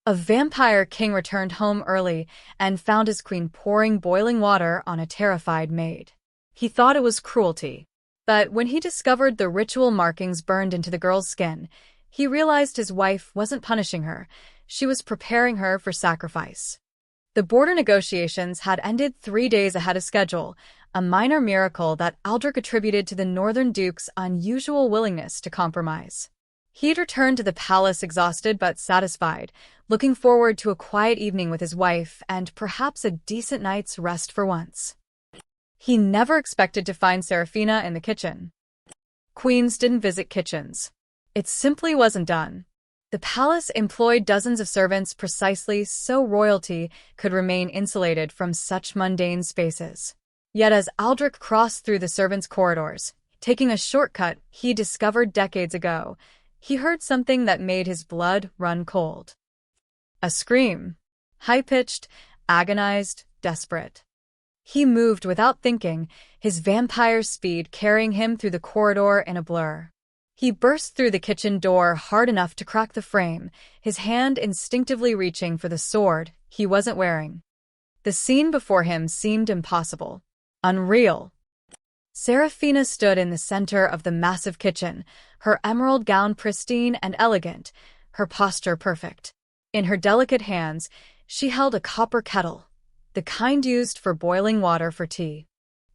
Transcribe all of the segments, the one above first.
A vampire king returned home early and found his queen pouring boiling water on a terrified maid. He thought it was cruelty. But when he discovered the ritual markings burned into the girl's skin, he realized his wife wasn't punishing her. She was preparing her for sacrifice. The border negotiations had ended 3 days ahead of schedule, a minor miracle that Aldrich attributed to the Northern Duke's unusual willingness to compromise. He'd returned to the palace exhausted but satisfied, looking forward to a quiet evening with his wife and perhaps a decent night's rest for once. He never expected to find Serafina in the kitchen. Queens didn't visit kitchens. It simply wasn't done. The palace employed dozens of servants precisely so royalty could remain insulated from such mundane spaces. Yet as Aldrich crossed through the servants' corridors, taking a shortcut he discovered decades ago, he heard something that made his blood run cold. A scream. High-pitched, agonized, desperate. He moved without thinking, his vampire speed carrying him through the corridor in a blur. He burst through the kitchen door hard enough to crack the frame, his hand instinctively reaching for the sword he wasn't wearing. The scene before him seemed impossible. Unreal. Serafina stood in the center of the massive kitchen, her emerald gown pristine and elegant, her posture perfect. In her delicate hands, she held a copper kettle, the kind used for boiling water for tea.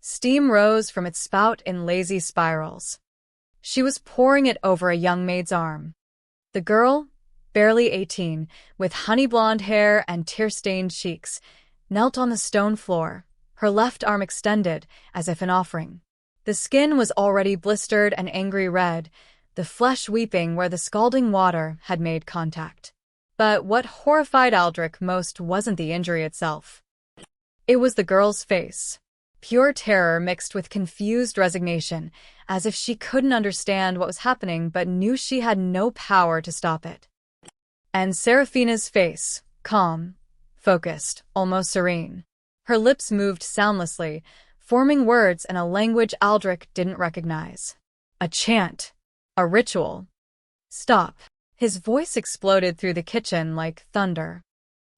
Steam rose from its spout in lazy spirals. She was pouring it over a young maid's arm. The girl, barely 18, with honey-blonde hair and tear-stained cheeks, knelt on the stone floor, her left arm extended as if an offering. The skin was already blistered and angry red, the flesh weeping where the scalding water had made contact. But what horrified Aldrich most wasn't the injury itself. It was the girl's face. Pure terror mixed with confused resignation, as if she couldn't understand what was happening but knew she had no power to stop it. And Serafina's face, calm, focused, almost serene. Her lips moved soundlessly, forming words in a language Aldrich didn't recognize. A chant. A ritual. Stop. His voice exploded through the kitchen like thunder.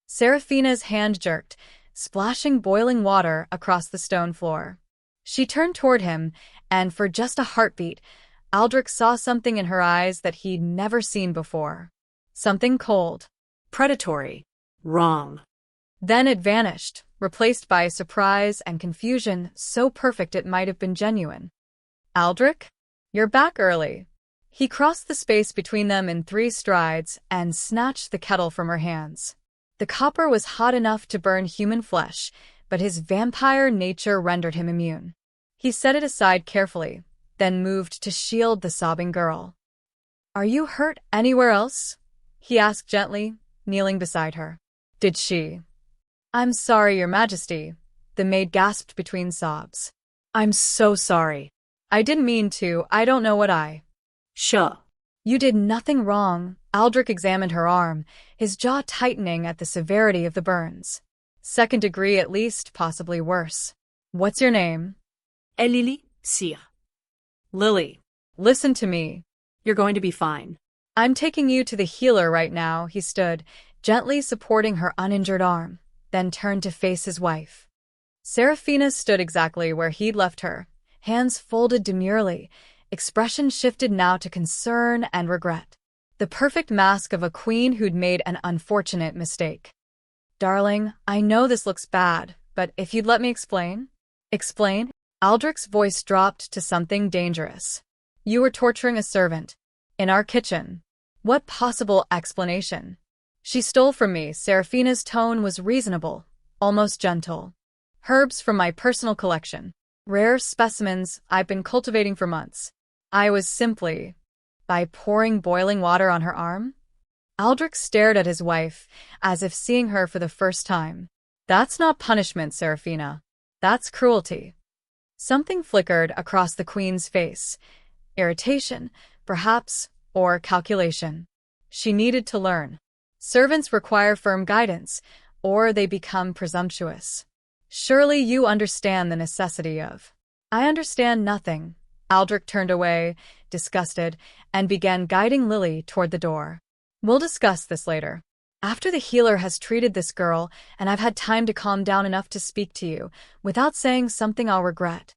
Serafina's hand jerked, splashing boiling water across the stone floor. She turned toward him, and for just a heartbeat, Aldrich saw something in her eyes that he'd never seen before. Something cold. Predatory. Wrong. Then it vanished, replaced by surprise and confusion so perfect it might have been genuine. Aldrich? You're back early. He crossed the space between them in 3 strides and snatched the kettle from her hands. The copper was hot enough to burn human flesh, but his vampire nature rendered him immune. He set it aside carefully, then moved to shield the sobbing girl. "Are you hurt anywhere else?" he asked gently, kneeling beside her. Did she? "I'm sorry, Your Majesty," the maid gasped between sobs. I'm so sorry. "I didn't mean to. I don't know what I—" Sure. "You did nothing wrong." Aldrich examined her arm, his jaw tightening at the severity of the burns. "Second degree at least, possibly worse. What's your name?" Lily, Sire. Lily, "Listen to me. you're going to be fine. I'm taking you to the healer right now." He stood, gently supporting her uninjured arm, then turned to face his wife. Serafina stood exactly where he'd left her, hands folded demurely, expression shifted now to concern and regret. The perfect mask of a queen who'd made an unfortunate mistake. "Darling, I know this looks bad, but if you'd let me explain." "Explain?" Aldrich's voice dropped to something dangerous. "You were torturing a servant. In our kitchen. What possible explanation?" "She stole from me." Serafina's tone was reasonable, almost gentle. "Herbs from my personal collection. Rare specimens I've been cultivating for months. I was simply—" "By pouring boiling water on her arm?" Aldrich stared at his wife, as if seeing her for the first time. "That's not punishment, Serafina. That's cruelty." Something flickered across the queen's face. Irritation, perhaps, or calculation. She needed to learn. Servants require firm guidance, or they become presumptuous. "Surely you understand the necessity of—" "I understand nothing." Aldrich turned away, disgusted, and began guiding Lily toward the door. "We'll discuss this later." After the healer has treated this girl, and I've had time to calm down enough to speak to you, without saying something I'll regret.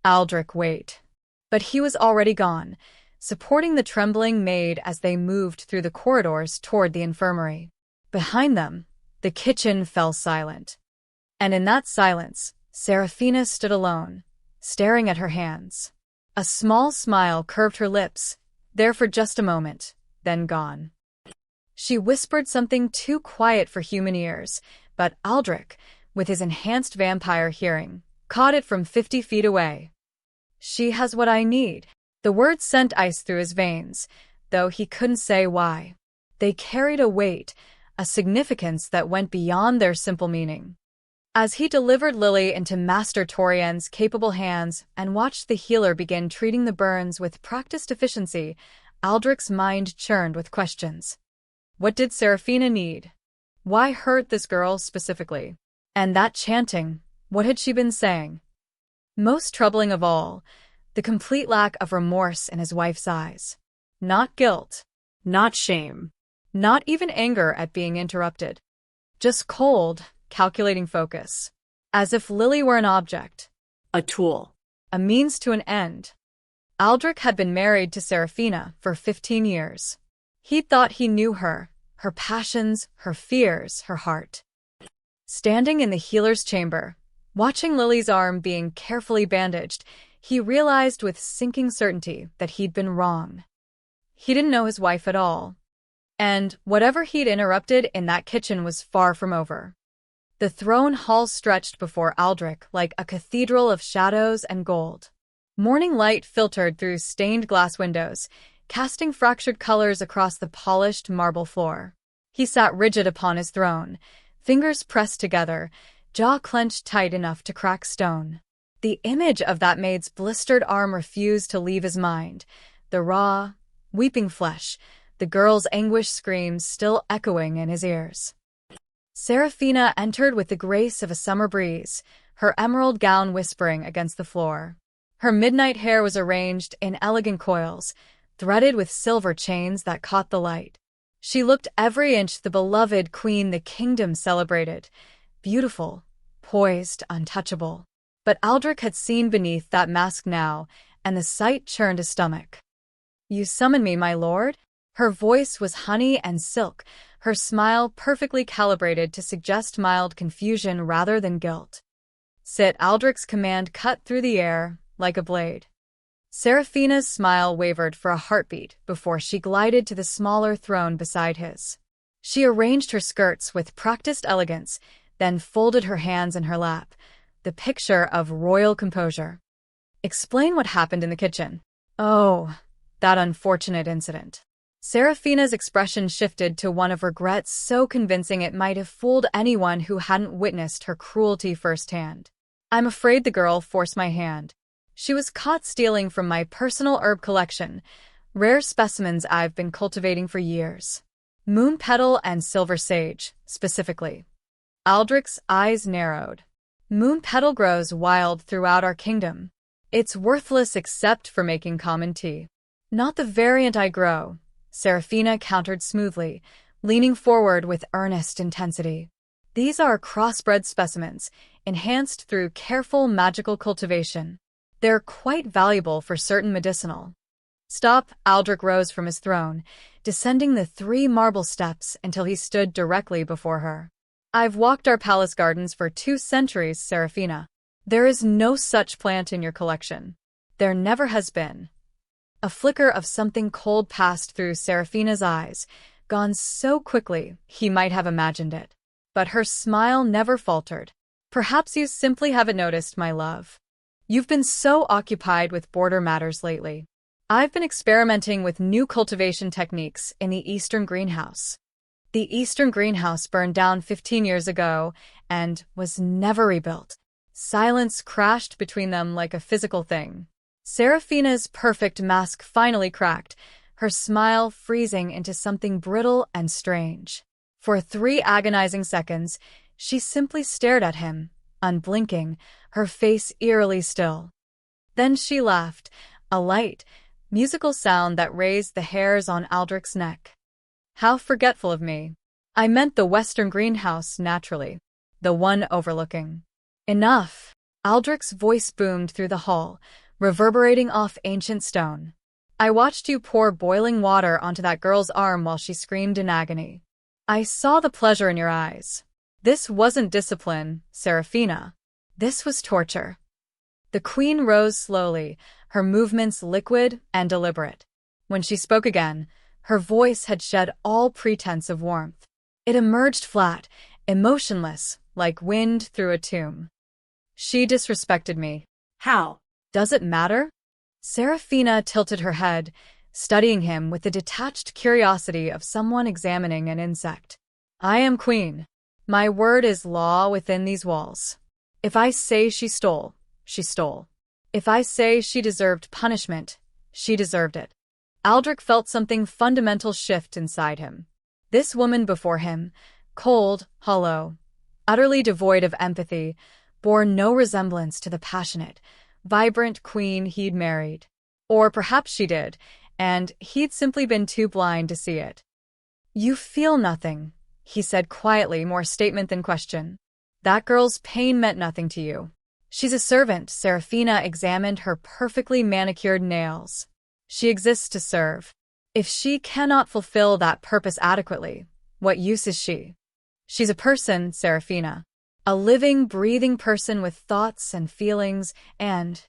Aldrich, wait. But he was already gone, supporting the trembling maid as they moved through the corridors toward the infirmary. Behind them, the kitchen fell silent. And in that silence, Seraphina stood alone, staring at her hands. A small smile curved her lips, there for just a moment, then gone. She whispered something too quiet for human ears, but Aldrich, with his enhanced vampire hearing, caught it from 50 feet away. She has what I need. The words sent ice through his veins, though he couldn't say why. They carried a weight, a significance that went beyond their simple meaning. As he delivered Lily into Master Torian's capable hands and watched the healer begin treating the burns with practiced efficiency, Aldrich's mind churned with questions. What did Seraphina need? Why hurt this girl specifically? And that chanting, what had she been saying? Most troubling of all, the complete lack of remorse in his wife's eyes. Not guilt, Not shame. not even anger at being interrupted. Just cold, calculating focus. As if Lily were an object. A tool. A means to an end. Aldrich had been married to Seraphina for 15 years. He thought he knew her passions, her fears, her heart. Standing in the healer's chamber, watching Lily's arm being carefully bandaged, he realized with sinking certainty that he'd been wrong. He didn't know his wife at all. And whatever he'd interrupted in that kitchen was far from over. The throne hall stretched before Aldrich like a cathedral of shadows and gold. Morning light filtered through stained glass windows, casting fractured colors across the polished marble floor. He sat rigid upon his throne, fingers pressed together, jaw clenched tight enough to crack stone. The image of that maid's blistered arm refused to leave his mind, the raw, weeping flesh, the girl's anguished screams still echoing in his ears. Seraphina entered with the grace of a summer breeze, her emerald gown whispering against the floor. Her midnight hair was arranged in elegant coils, threaded with silver chains that caught the light. She looked every inch the beloved queen the kingdom celebrated, beautiful, poised, untouchable. But Aldrich had seen beneath that mask now, and the sight churned his stomach. "You summon me, my lord?" Her voice was honey and silk, her smile perfectly calibrated to suggest mild confusion rather than guilt. "Sit." Aldrich's command cut through the air like a blade. Seraphina's smile wavered for a heartbeat before she glided to the smaller throne beside his. She arranged her skirts with practiced elegance, then folded her hands in her lap, the picture of royal composure. "Explain what happened in the kitchen." "Oh, that unfortunate incident." Seraphina's expression shifted to one of regret so convincing it might have fooled anyone who hadn't witnessed her cruelty firsthand. "I'm afraid the girl forced my hand. She was caught stealing from my personal herb collection, rare specimens I've been cultivating for years. Moon petal and silver sage, specifically." Aldrich's eyes narrowed. "Moon petal grows wild throughout our kingdom. It's worthless except for making common tea." "Not the variant I grow," Seraphina countered smoothly, leaning forward with earnest intensity. "These are crossbred specimens, enhanced through careful magical cultivation. They're quite valuable for certain medicinal." "Stop." Aldrich rose from his throne, descending the 3 marble steps until he stood directly before her. "I've walked our palace gardens for 2 centuries, Seraphina. There is no such plant in your collection. There never has been." A flicker of something cold passed through Seraphina's eyes, gone so quickly he might have imagined it. But her smile never faltered. "Perhaps you simply haven't noticed, my love. You've been so occupied with border matters lately. I've been experimenting with new cultivation techniques in the Eastern greenhouse." The Eastern greenhouse burned down 15 years ago and was never rebuilt. Silence crashed between them like a physical thing. Seraphina's perfect mask finally cracked, her smile freezing into something brittle and strange. For 3 agonizing seconds, she simply stared at him, unblinking, her face eerily still. Then she laughed, a light, musical sound that raised the hairs on Aldrich's neck. "How forgetful of me." I meant the western greenhouse, naturally. The one overlooking. Enough! Aldrich's voice boomed through the hall, reverberating off ancient stone. I watched you pour boiling water onto that girl's arm while she screamed in agony. I saw the pleasure in your eyes. This wasn't discipline, Seraphina. This was torture. The queen rose slowly, her movements liquid and deliberate. When she spoke again, her voice had shed all pretense of warmth. It emerged flat, emotionless, like wind through a tomb. She disrespected me. How? Does it matter? Seraphina tilted her head, studying him with the detached curiosity of someone examining an insect. I am queen. My word is law within these walls. If I say she stole, she stole. If I say she deserved punishment, she deserved it. Aldrich felt something fundamental shift inside him. This woman before him, cold, hollow, utterly devoid of empathy, bore no resemblance to the passionate, vibrant queen he'd married. Or perhaps she did, and he'd simply been too blind to see it. You feel nothing, he said quietly, more statement than question. That girl's pain meant nothing to you. She's a servant. Seraphina examined her perfectly manicured nails. She exists to serve. If she cannot fulfill that purpose adequately, what use is she? She's a person, Seraphina. A living, breathing person with thoughts and feelings, and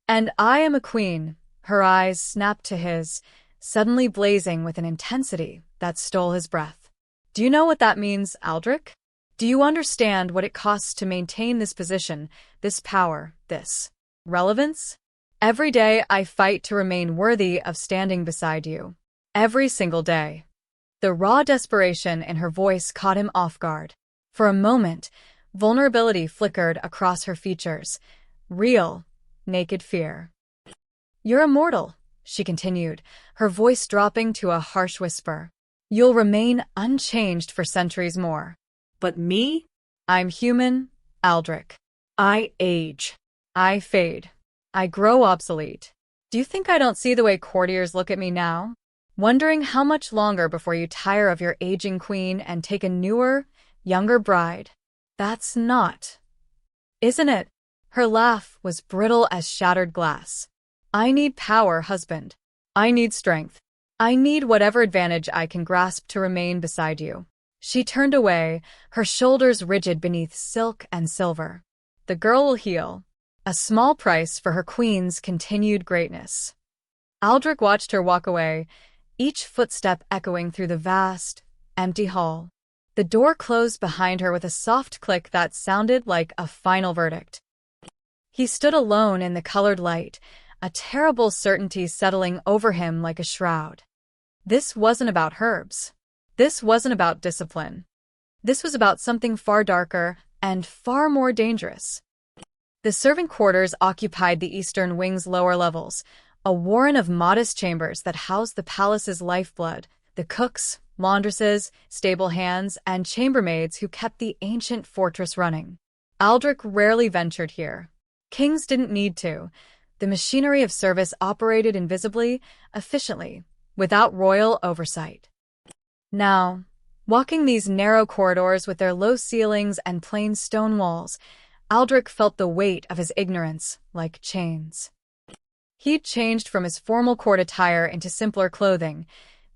I am a queen. Her eyes snapped to his, suddenly blazing with an intensity that stole his breath. Do you know what that means, Aldrich? Do you understand what it costs to maintain this position, this power, this relevance? Every day I fight to remain worthy of standing beside you. Every single day. The raw desperation in her voice caught him off guard. For a moment, vulnerability flickered across her features. Real, naked fear. You're immortal, she continued, her voice dropping to a harsh whisper. You'll remain unchanged for centuries more. But me? I'm human, Aldrich. I age. I fade. I grow obsolete. Do you think I don't see the way courtiers look at me now? Wondering how much longer before you tire of your aging queen and take a newer, younger bride. That's not. Isn't it? Her laugh was brittle as shattered glass. I need power, husband. I need strength. I need whatever advantage I can grasp to remain beside you. She turned away, her shoulders rigid beneath silk and silver. The girl will heal. A small price for her queen's continued greatness. Aldrich watched her walk away, each footstep echoing through the vast, empty hall. The door closed behind her with a soft click that sounded like a final verdict. He stood alone in the colored light, a terrible certainty settling over him like a shroud. This wasn't about herbs. This wasn't about discipline. This was about something far darker and far more dangerous. The servant quarters occupied the eastern wing's lower levels, a warren of modest chambers that housed the palace's lifeblood, the cooks, laundresses, stable hands, and chambermaids who kept the ancient fortress running. Aldrich rarely ventured here. Kings didn't need to. The machinery of service operated invisibly, efficiently, without royal oversight. Now, walking these narrow corridors with their low ceilings and plain stone walls, Aldrich felt the weight of his ignorance like chains. He'd changed from his formal court attire into simpler clothing,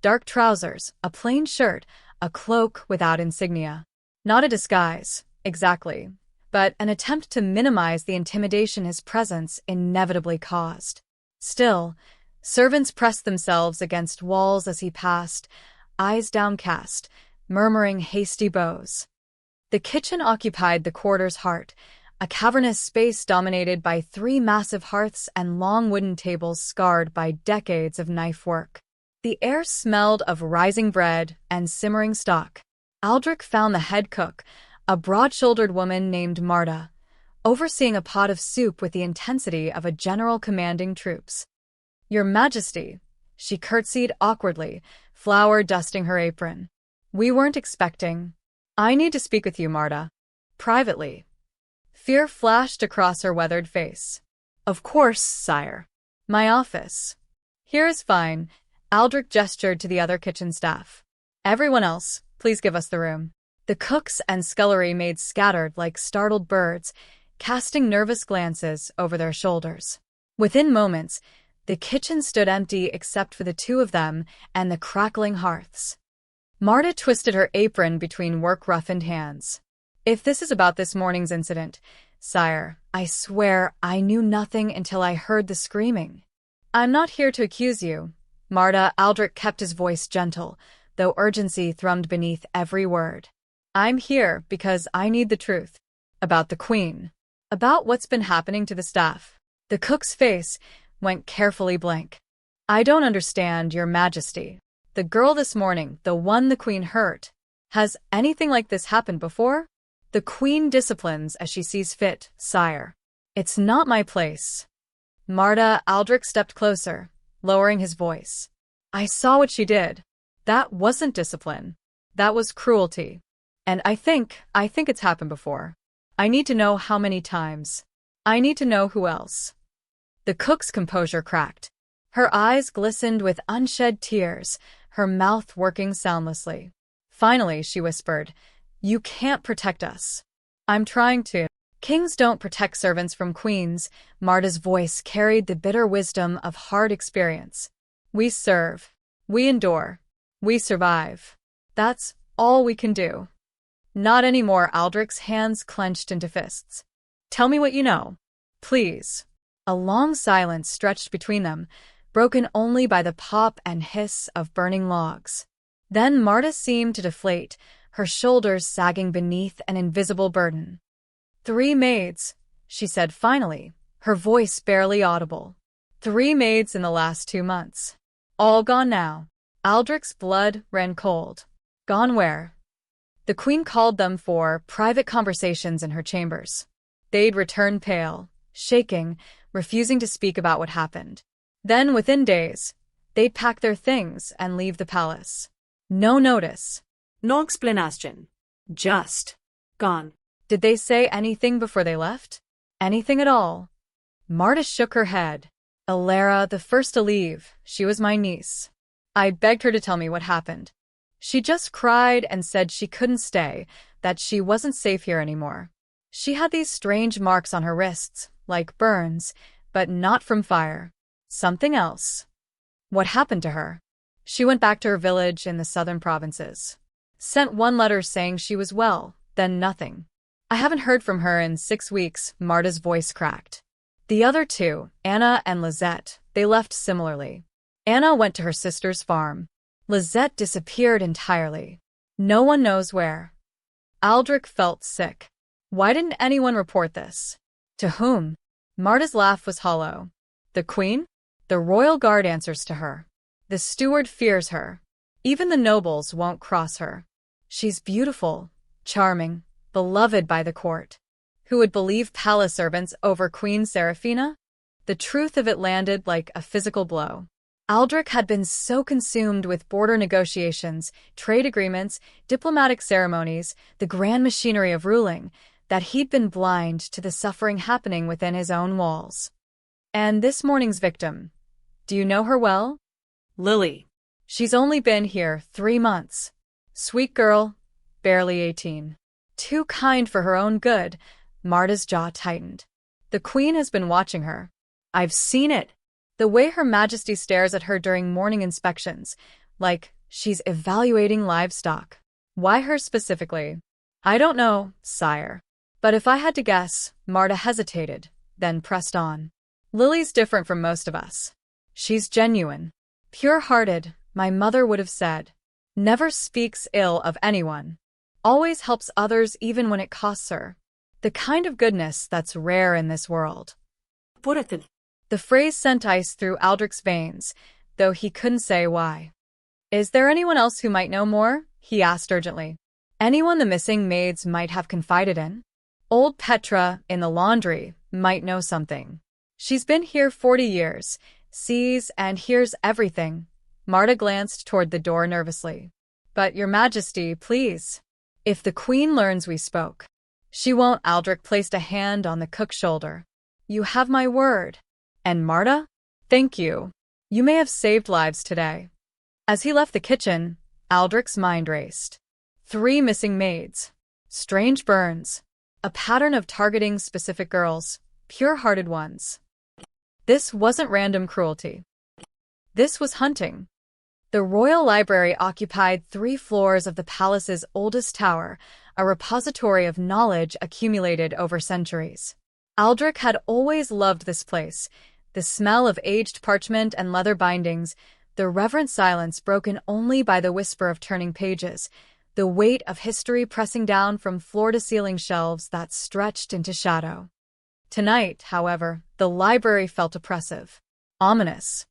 dark trousers, a plain shirt, a cloak without insignia. Not a disguise, exactly, but an attempt to minimize the intimidation his presence inevitably caused. Still, servants pressed themselves against walls as he passed, eyes downcast, murmuring hasty bows. The kitchen occupied the quarter's heart, a cavernous space dominated by 3 massive hearths and long wooden tables scarred by decades of knife work. The air smelled of rising bread and simmering stock. Aldrich found the head cook, a broad-shouldered woman named Marta, overseeing a pot of soup with the intensity of a general commanding troops. Your Majesty, she curtsied awkwardly, flour dusting her apron. We weren't expecting. I need to speak with you, Marta. Privately. Fear flashed across her weathered face. Of course, sire. My office. Here is fine. Aldrich gestured to the other kitchen staff. Everyone else, Please give us the room. The cooks and scullery maids scattered like startled birds, casting nervous glances over their shoulders. Within moments, the kitchen stood empty except for the two of them and the crackling hearths. Marta twisted her apron between work-roughened hands. If this is about this morning's incident, sire, I swear I knew nothing until I heard the screaming. I'm not here to accuse you. Marta. Aldrich kept his voice gentle, though urgency thrummed beneath every word. I'm here because I need the truth. About the Queen. About what's been happening to the staff. The cook's face went carefully blank. I don't understand, Your Majesty. The girl this morning, the one the Queen hurt. Has anything like this happened before? The Queen disciplines as she sees fit, sire. It's not my place. Marta. Aldrich stepped closer, lowering his voice. I saw what she did. That wasn't discipline. That was cruelty. And I think it's happened before. I need to know how many times. I need to know who else. The cook's composure cracked. Her eyes glistened with unshed tears, her mouth working soundlessly. Finally, she whispered, You can't protect us. I'm trying to. Kings don't protect servants from queens. Marta's voice carried the bitter wisdom of hard experience. We serve. We endure. We survive. That's all we can do. Not anymore. Aldrich's hands clenched into fists. Tell me what you know. Please. A long silence stretched between them, broken only by the pop and hiss of burning logs. Then Marta seemed to deflate, her shoulders sagging beneath an invisible burden. 3 maids, she said finally, her voice barely audible. 3 maids in the last 2 months. All gone now. Aldrich's blood ran cold. Gone where? The Queen called them for private conversations in her chambers. They'd return pale, shaking, refusing to speak about what happened. Then, within days, they'd pack their things and leave the palace. No notice. No explanation. Just gone. Did they say anything before they left? Anything at all? Marta shook her head. Alara, the first to leave, she was my niece. I begged her to tell me what happened. She just cried and said she couldn't stay, that she wasn't safe here anymore. She had these strange marks on her wrists, like burns, but not from fire. Something else. What happened to her? She went back to her village in the southern provinces. Sent 1 letter saying she was well, then nothing. I haven't heard from her in 6 weeks. Marta's voice cracked. The other 2, Anna and Lizette, they left similarly. Anna went to her sister's farm. Lizette disappeared entirely. No one knows where. Aldrich felt sick. Why didn't anyone report this? To whom? Marta's laugh was hollow. The Queen? The royal guard answers to her. The steward fears her. Even the nobles won't cross her. She's beautiful, charming, beloved by the court. Who would believe palace servants over Queen Seraphina? The truth of it landed like a physical blow. Aldrich had been so consumed with border negotiations, trade agreements, diplomatic ceremonies, the grand machinery of ruling, that he'd been blind to the suffering happening within his own walls. And this morning's victim, do you know her well? Lily. She's only been here 3 months. Sweet girl, barely 18. Too kind for her own good. Marta's jaw tightened. The Queen has been watching her. I've seen it. The way Her Majesty stares at her during morning inspections, like she's evaluating livestock. Why her specifically? I don't know, sire. But if I had to guess, Marta hesitated, then pressed on. Lily's different from most of us. She's genuine. Pure-hearted, my mother would have said. Never speaks ill of anyone. Always helps others even when it costs her. The kind of goodness that's rare in this world. Puratin. The phrase sent ice through Aldrich's veins, though he couldn't say why. Is there anyone else who might know more? He asked urgently. Anyone the missing maids might have confided in? Old Petra, in the laundry, might know something. She's been here 40 years, sees and hears everything. Marta glanced toward the door nervously. But Your Majesty, please. If the Queen learns we spoke. She won't. Aldrich placed a hand on the cook's shoulder. You have my word. And Marta? Thank you. You may have saved lives today. As he left the kitchen, Aldrich's mind raced. 3 missing maids. Strange burns. A pattern of targeting specific girls, pure-hearted ones. This wasn't random cruelty. This was hunting. The Royal Library occupied 3 floors of the palace's oldest tower, a repository of knowledge accumulated over centuries. Aldrich had always loved this place, the smell of aged parchment and leather bindings, the reverent silence broken only by the whisper of turning pages, the weight of history pressing down from floor-to-ceiling shelves that stretched into shadow. Tonight, however, the library felt oppressive, ominous.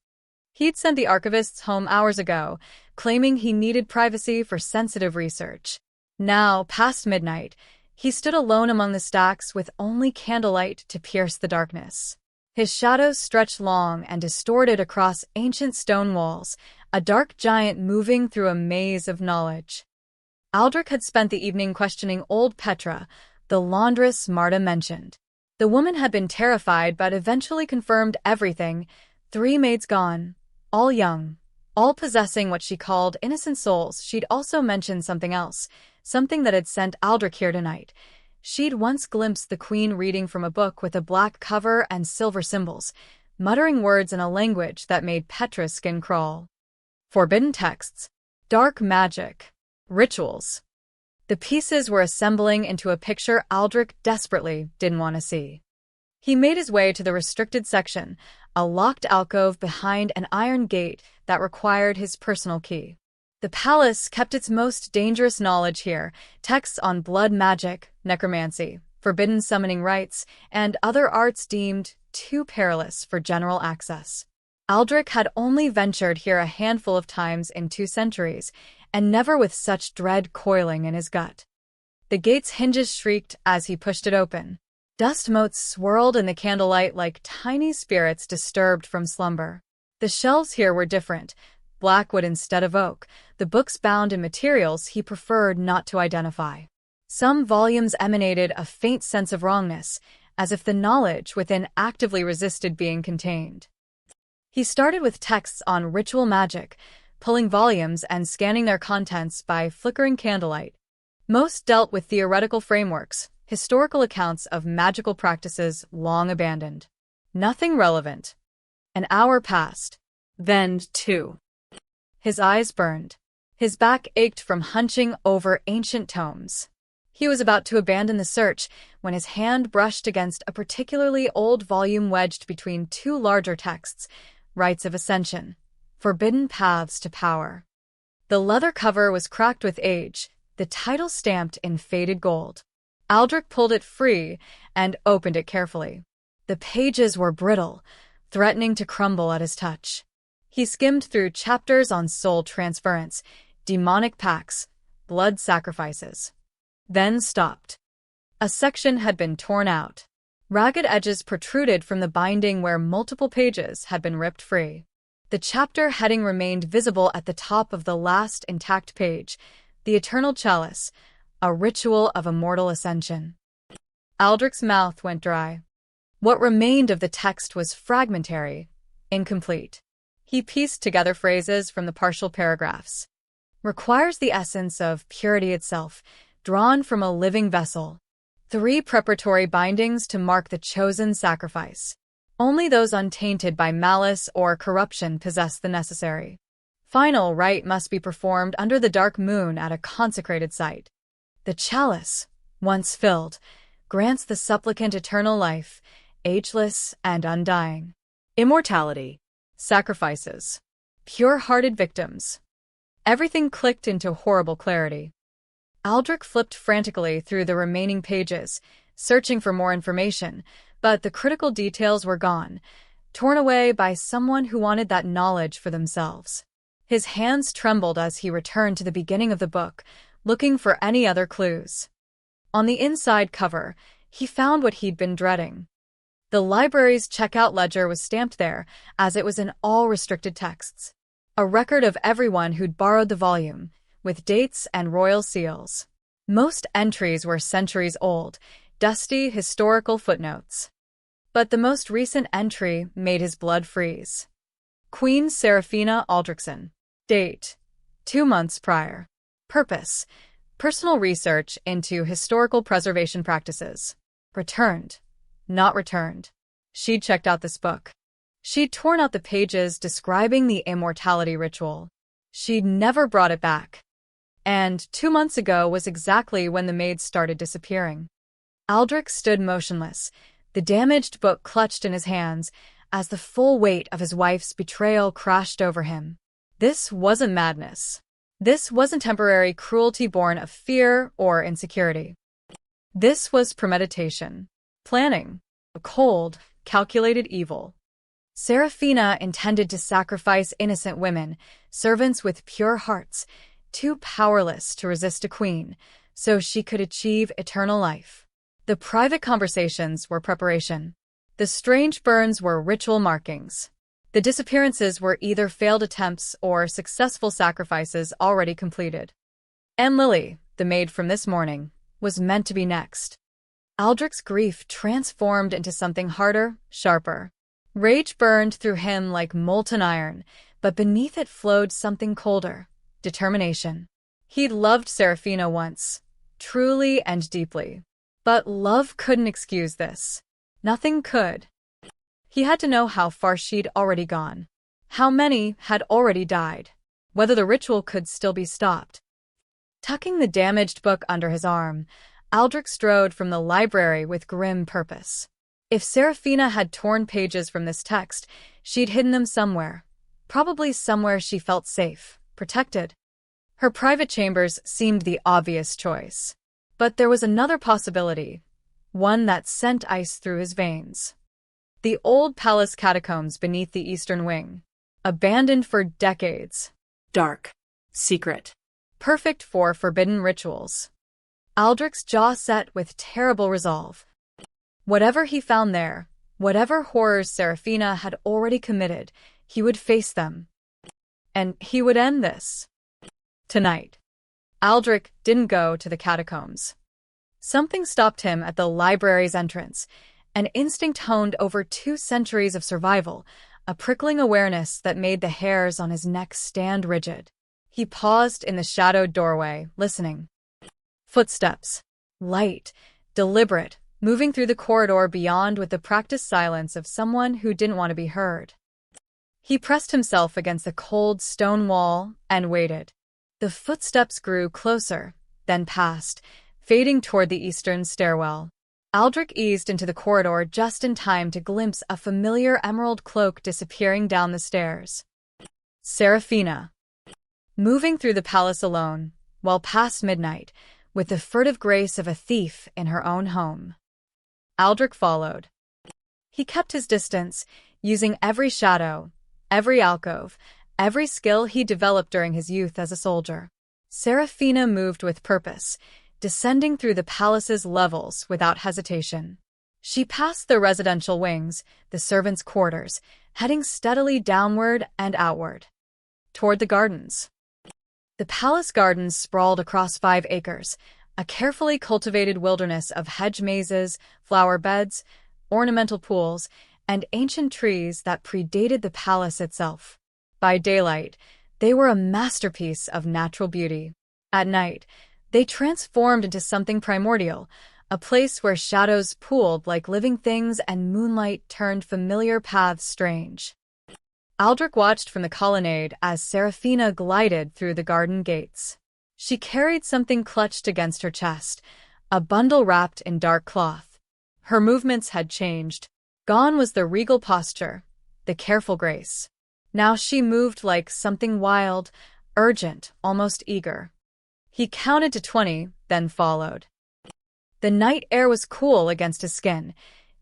He'd sent the archivists home hours ago, claiming he needed privacy for sensitive research. Now, past midnight, he stood alone among the stacks with only candlelight to pierce the darkness. His shadows stretched long and distorted across ancient stone walls, a dark giant moving through a maze of knowledge. Aldrich had spent the evening questioning old Petra, the laundress Marta mentioned. The woman had been terrified but eventually confirmed everything. 3 maids gone, all young, all possessing what she called innocent souls. She'd also mentioned something else, something that had sent Aldrich here tonight. She'd once glimpsed the queen reading from a book with a black cover and silver symbols, muttering words in a language that made Petra's skin crawl. Forbidden texts, dark magic, rituals. The pieces were assembling into a picture Aldrich desperately didn't want to see. He made his way to the restricted section, a locked alcove behind an iron gate that required his personal key. The palace kept its most dangerous knowledge here, texts on blood magic, necromancy, forbidden summoning rites, and other arts deemed too perilous for general access. Aldrich had only ventured here a handful of times in 2 centuries, and never with such dread coiling in his gut. The gate's hinges shrieked as he pushed it open. Dust motes swirled in the candlelight like tiny spirits disturbed from slumber. The shelves here were different, blackwood instead of oak, the books bound in materials he preferred not to identify. Some volumes emanated a faint sense of wrongness, as if the knowledge within actively resisted being contained. He started with texts on ritual magic, pulling volumes and scanning their contents by flickering candlelight. Most dealt with theoretical frameworks, historical accounts of magical practices long abandoned. Nothing relevant. An hour passed. Then 2. His eyes burned. His back ached from hunching over ancient tomes. He was about to abandon the search when his hand brushed against a particularly old volume wedged between 2 larger texts, Rites of Ascension, Forbidden Paths to Power. The leather cover was cracked with age, the title stamped in faded gold. Aldrich pulled it free and opened it carefully. The pages were brittle, threatening to crumble at his touch. He skimmed through chapters on soul transference, demonic pacts, blood sacrifices. Then stopped. A section had been torn out. Ragged edges protruded from the binding where multiple pages had been ripped free. The chapter heading remained visible at the top of the last intact page, The Eternal Chalice, a ritual of immortal ascension. Aldrich's mouth went dry. What remained of the text was fragmentary, incomplete. He pieced together phrases from the partial paragraphs. Requires the essence of purity itself, drawn from a living vessel. 3 preparatory bindings to mark the chosen sacrifice. Only those untainted by malice or corruption possess the necessary. Final rite must be performed under the dark moon at a consecrated site. The chalice, once filled, grants the supplicant eternal life, ageless and undying. Immortality. Sacrifices. Pure-hearted victims. Everything clicked into horrible clarity. Aldrich flipped frantically through the remaining pages, searching for more information, but the critical details were gone, torn away by someone who wanted that knowledge for themselves. His hands trembled as he returned to the beginning of the book, looking for any other clues. On the inside cover, he found what he'd been dreading. The library's checkout ledger was stamped there, as it was in all restricted texts. A record of everyone who'd borrowed the volume, with dates and royal seals. Most entries were centuries old, dusty historical footnotes. But the most recent entry made his blood freeze. Queen Seraphina Aldrichson. Date: 2 months prior. Purpose: Personal research into historical preservation practices. Returned, not returned. She'd checked out this book. She'd torn out the pages describing the immortality ritual. She'd never brought it back. And 2 months ago was exactly when the maid started disappearing. Aldrich stood motionless, the damaged book clutched in his hands, as the full weight of his wife's betrayal crashed over him. This wasn't madness. This wasn't temporary cruelty born of fear or insecurity. This was premeditation. Planning. A cold, calculated evil. Serafina intended to sacrifice innocent women, servants with pure hearts, too powerless to resist a queen, so she could achieve eternal life. The private conversations were preparation. The strange burns were ritual markings. The disappearances were either failed attempts or successful sacrifices already completed. And Lily, the maid from this morning, was meant to be next. Aldrich's grief transformed into something harder, sharper. Rage burned through him like molten iron, but beneath it flowed something colder, determination. He'd loved Serafina once, truly and deeply. But love couldn't excuse this. Nothing could. He had to know how far she'd already gone. How many had already died. Whether the ritual could still be stopped. Tucking the damaged book under his arm, Aldrich strode from the library with grim purpose. If Serafina had torn pages from this text, she'd hidden them somewhere. Probably somewhere she felt safe, protected. Her private chambers seemed the obvious choice. But there was another possibility, one that sent ice through his veins. The old palace catacombs beneath the eastern wing. Abandoned for decades. Dark. Secret. Perfect for forbidden rituals. Aldrich's jaw set with terrible resolve. Whatever he found there, whatever horrors Serafina had already committed, he would face them. And he would end this. Tonight. Aldrich didn't go to the catacombs. Something stopped him at the library's entrance, an instinct honed over 2 centuries of survival, a prickling awareness that made the hairs on his neck stand rigid. He paused in the shadowed doorway, listening. Footsteps. Light, deliberate, moving through the corridor beyond with the practiced silence of someone who didn't want to be heard. He pressed himself against the cold stone wall and waited. The footsteps grew closer, then passed, fading toward the eastern stairwell. Aldrich eased into the corridor just in time to glimpse a familiar emerald cloak disappearing down the stairs. Serafina. Moving through the palace alone, well past midnight, with the furtive grace of a thief in her own home. Aldrich followed. He kept his distance, using every shadow, every alcove, every skill he developed during his youth as a soldier. Serafina moved with purpose, descending through the palace's levels without hesitation. She passed the residential wings, the servants' quarters, heading steadily downward and outward. Toward the gardens. The palace gardens sprawled across 5 acres, a carefully cultivated wilderness of hedge mazes, flower beds, ornamental pools, and ancient trees that predated the palace itself. By daylight, they were a masterpiece of natural beauty. At night, they transformed into something primordial, a place where shadows pooled like living things and moonlight turned familiar paths strange. Aldrich watched from the colonnade as Serafina glided through the garden gates. She carried something clutched against her chest, a bundle wrapped in dark cloth. Her movements had changed. Gone was the regal posture, the careful grace. Now she moved like something wild, urgent, almost eager. He counted to 20, then followed. The night air was cool against his skin,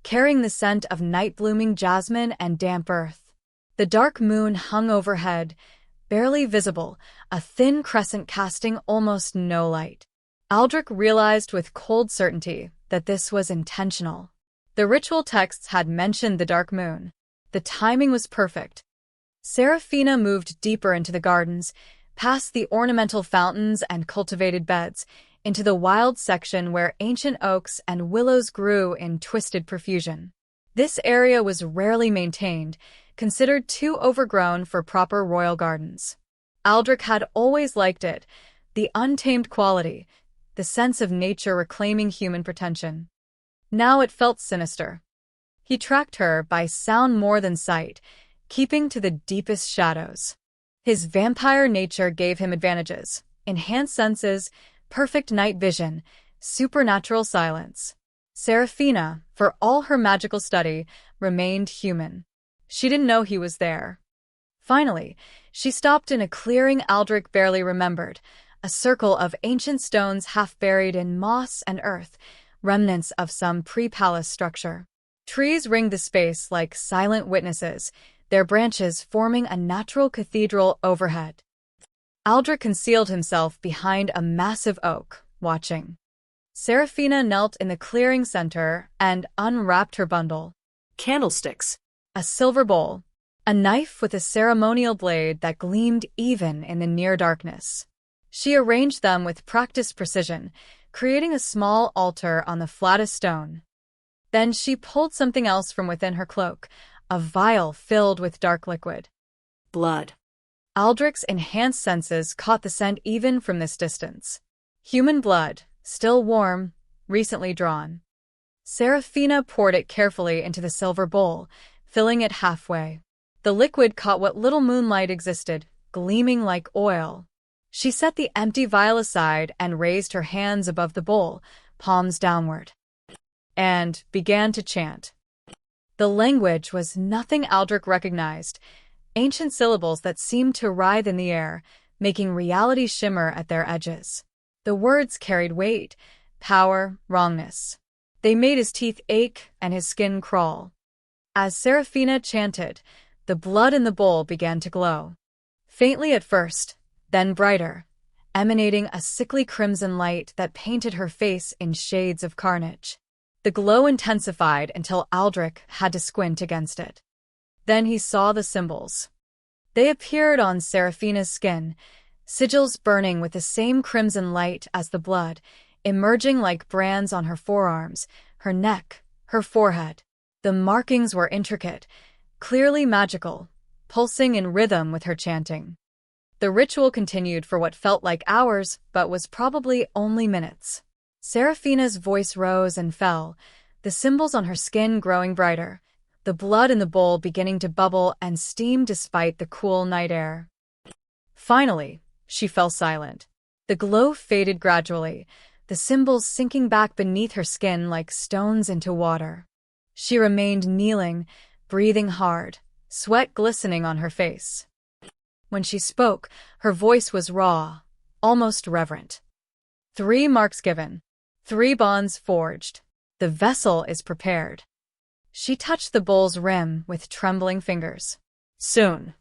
carrying the scent of night-blooming jasmine and damp earth. The dark moon hung overhead, barely visible, a thin crescent casting almost no light. Aldrich realized with cold certainty that this was intentional. The ritual texts had mentioned the dark moon. The timing was perfect. Serafina moved deeper into the gardens, past the ornamental fountains and cultivated beds, into the wild section where ancient oaks and willows grew in twisted profusion. This area was rarely maintained, considered too overgrown for proper royal gardens. Aldrich had always liked it, the untamed quality, the sense of nature reclaiming human pretension. Now it felt sinister. He tracked her by sound more than sight, keeping to the deepest shadows. His vampire nature gave him advantages: enhanced senses, perfect night vision, supernatural silence. Serafina, for all her magical study, remained human. She didn't know he was there. Finally, she stopped in a clearing Aldrich barely remembered, a circle of ancient stones half buried in moss and earth, remnants of some pre-palace structure. Trees ringed the space like silent witnesses, their branches forming a natural cathedral overhead. Aldrich concealed himself behind a massive oak, watching. Serafina knelt in the clearing center and unwrapped her bundle. Candlesticks. A silver bowl, a knife with a ceremonial blade that gleamed even in the near darkness. She arranged them with practiced precision, creating a small altar on the flattest stone. Then she pulled something else from within her cloak, a vial filled with dark liquid. Blood. Aldrich's enhanced senses caught the scent even from this distance. Human blood, still warm, recently drawn. Serafina poured it carefully into the silver bowl, filling it halfway. The liquid caught what little moonlight existed, gleaming like oil. She set the empty vial aside and raised her hands above the bowl, palms downward, and began to chant. The language was nothing Aldrich recognized, ancient syllables that seemed to writhe in the air, making reality shimmer at their edges. The words carried weight, power, wrongness. They made his teeth ache and his skin crawl. As Serafina chanted, the blood in the bowl began to glow. Faintly at first, then brighter, emanating a sickly crimson light that painted her face in shades of carnage. The glow intensified until Aldrich had to squint against it. Then he saw the symbols. They appeared on Serafina's skin, sigils burning with the same crimson light as the blood, emerging like brands on her forearms, her neck, her forehead. The markings were intricate, clearly magical, pulsing in rhythm with her chanting. The ritual continued for what felt like hours, but was probably only minutes. Serafina's voice rose and fell, the symbols on her skin growing brighter, the blood in the bowl beginning to bubble and steam despite the cool night air. Finally, she fell silent. The glow faded gradually, the symbols sinking back beneath her skin like stones into water. She remained kneeling, breathing hard, sweat glistening on her face. When she spoke, her voice was raw, almost reverent. 3 marks given. 3 bonds forged. The vessel is prepared. She touched the bowl's rim with trembling fingers. Soon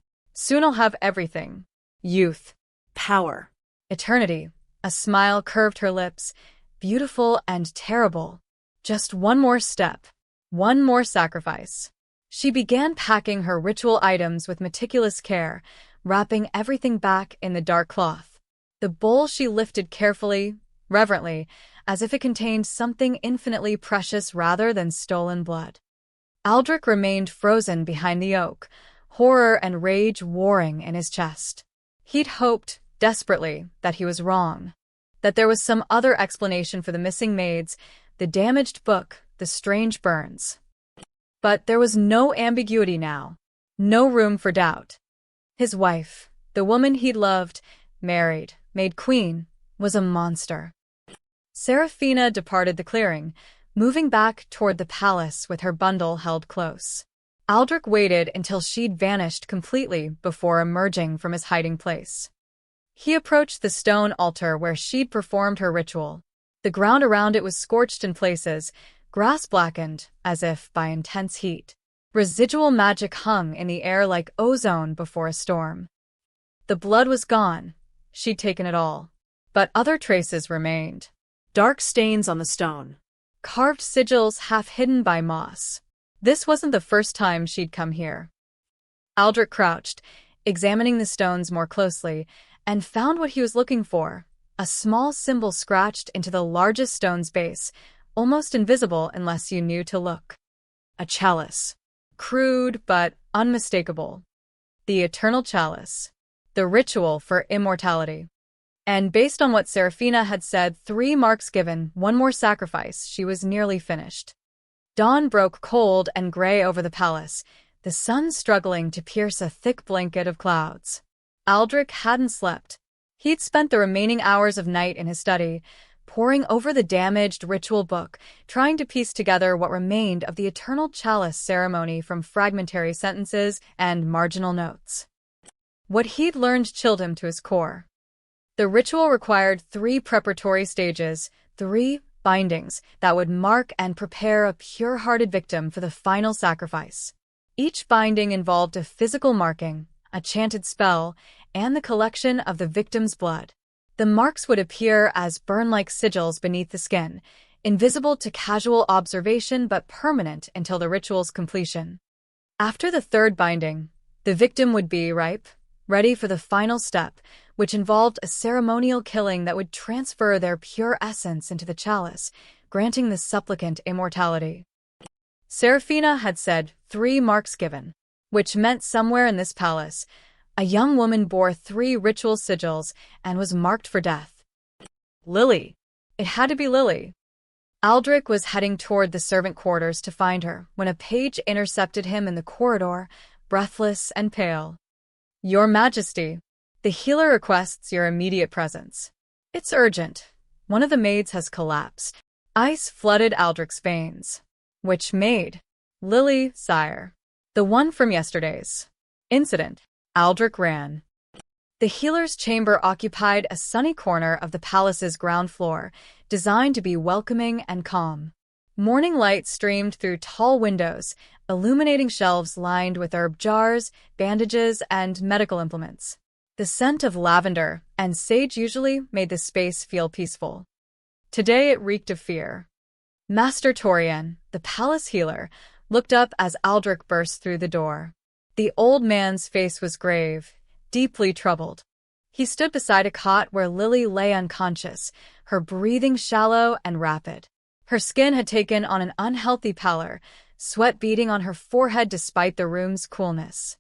I'll have everything. Youth. Power. Eternity. A smile curved her lips, beautiful and terrible. Just one more step. One more sacrifice. She began packing her ritual items with meticulous care, wrapping everything back in the dark cloth. The bowl she lifted carefully, reverently, as if it contained something infinitely precious rather than stolen blood. Aldrich remained frozen behind the oak, horror and rage warring in his chest. He'd hoped, desperately, that he was wrong, that there was some other explanation for the missing maids, the damaged book, the strange burns. But there was no ambiguity now, no room for doubt. His wife, the woman he'd loved, married, made queen, was a monster. Serafina departed the clearing, moving back toward the palace with her bundle held close. Aldrich waited until she'd vanished completely before emerging from his hiding place. He approached the stone altar where she'd performed her ritual. The ground around it was scorched in places, grass blackened, as if by intense heat. Residual magic hung in the air like ozone before a storm. The blood was gone. She'd taken it all. But other traces remained. Dark stains on the stone. Carved sigils half hidden by moss. This wasn't the first time she'd come here. Aldrich crouched, examining the stones more closely, and found what he was looking for, a small symbol scratched into the largest stone's base, almost invisible unless you knew to look. A chalice. Crude but unmistakable. The eternal chalice. The ritual for immortality. And based on what Serafina had said, 3 marks given, 1 more sacrifice, she was nearly finished. Dawn broke cold and gray over the palace, the sun struggling to pierce a thick blanket of clouds. Aldrich hadn't slept. He'd spent the remaining hours of night in his study, poring over the damaged ritual book, trying to piece together what remained of the eternal chalice ceremony from fragmentary sentences and marginal notes. What he'd learned chilled him to his core. The ritual required 3 preparatory stages, 3 bindings that would mark and prepare a pure-hearted victim for the final sacrifice. Each binding involved a physical marking, a chanted spell, and the collection of the victim's blood. The marks would appear as burn-like sigils beneath the skin, invisible to casual observation but permanent until the ritual's completion. After the 3rd binding, the victim would be ripe, ready for the final step, which involved a ceremonial killing that would transfer their pure essence into the chalice, granting the supplicant immortality. Serafina had said 3 marks given, which meant somewhere in this palace, a young woman bore 3 ritual sigils and was marked for death. Lily. It had to be Lily. Aldrich was heading toward the servant quarters to find her when a page intercepted him in the corridor, breathless and pale. Your Majesty, the healer requests your immediate presence. It's urgent. One of the maids has collapsed. Ice flooded Aldrich's veins. Which maid? Lily, sire. The one from yesterday's incident. Aldrich ran. The healer's chamber occupied a sunny corner of the palace's ground floor, designed to be welcoming and calm. Morning light streamed through tall windows, illuminating shelves lined with herb jars, bandages, and medical implements. The scent of lavender and sage usually made the space feel peaceful. Today it reeked of fear. Master Torian, the palace healer, looked up as Aldrich burst through the door. The old man's face was grave, deeply troubled. He stood beside a cot where Lily lay unconscious, her breathing shallow and rapid. Her skin had taken on an unhealthy pallor, sweat beading on her forehead despite the room's coolness.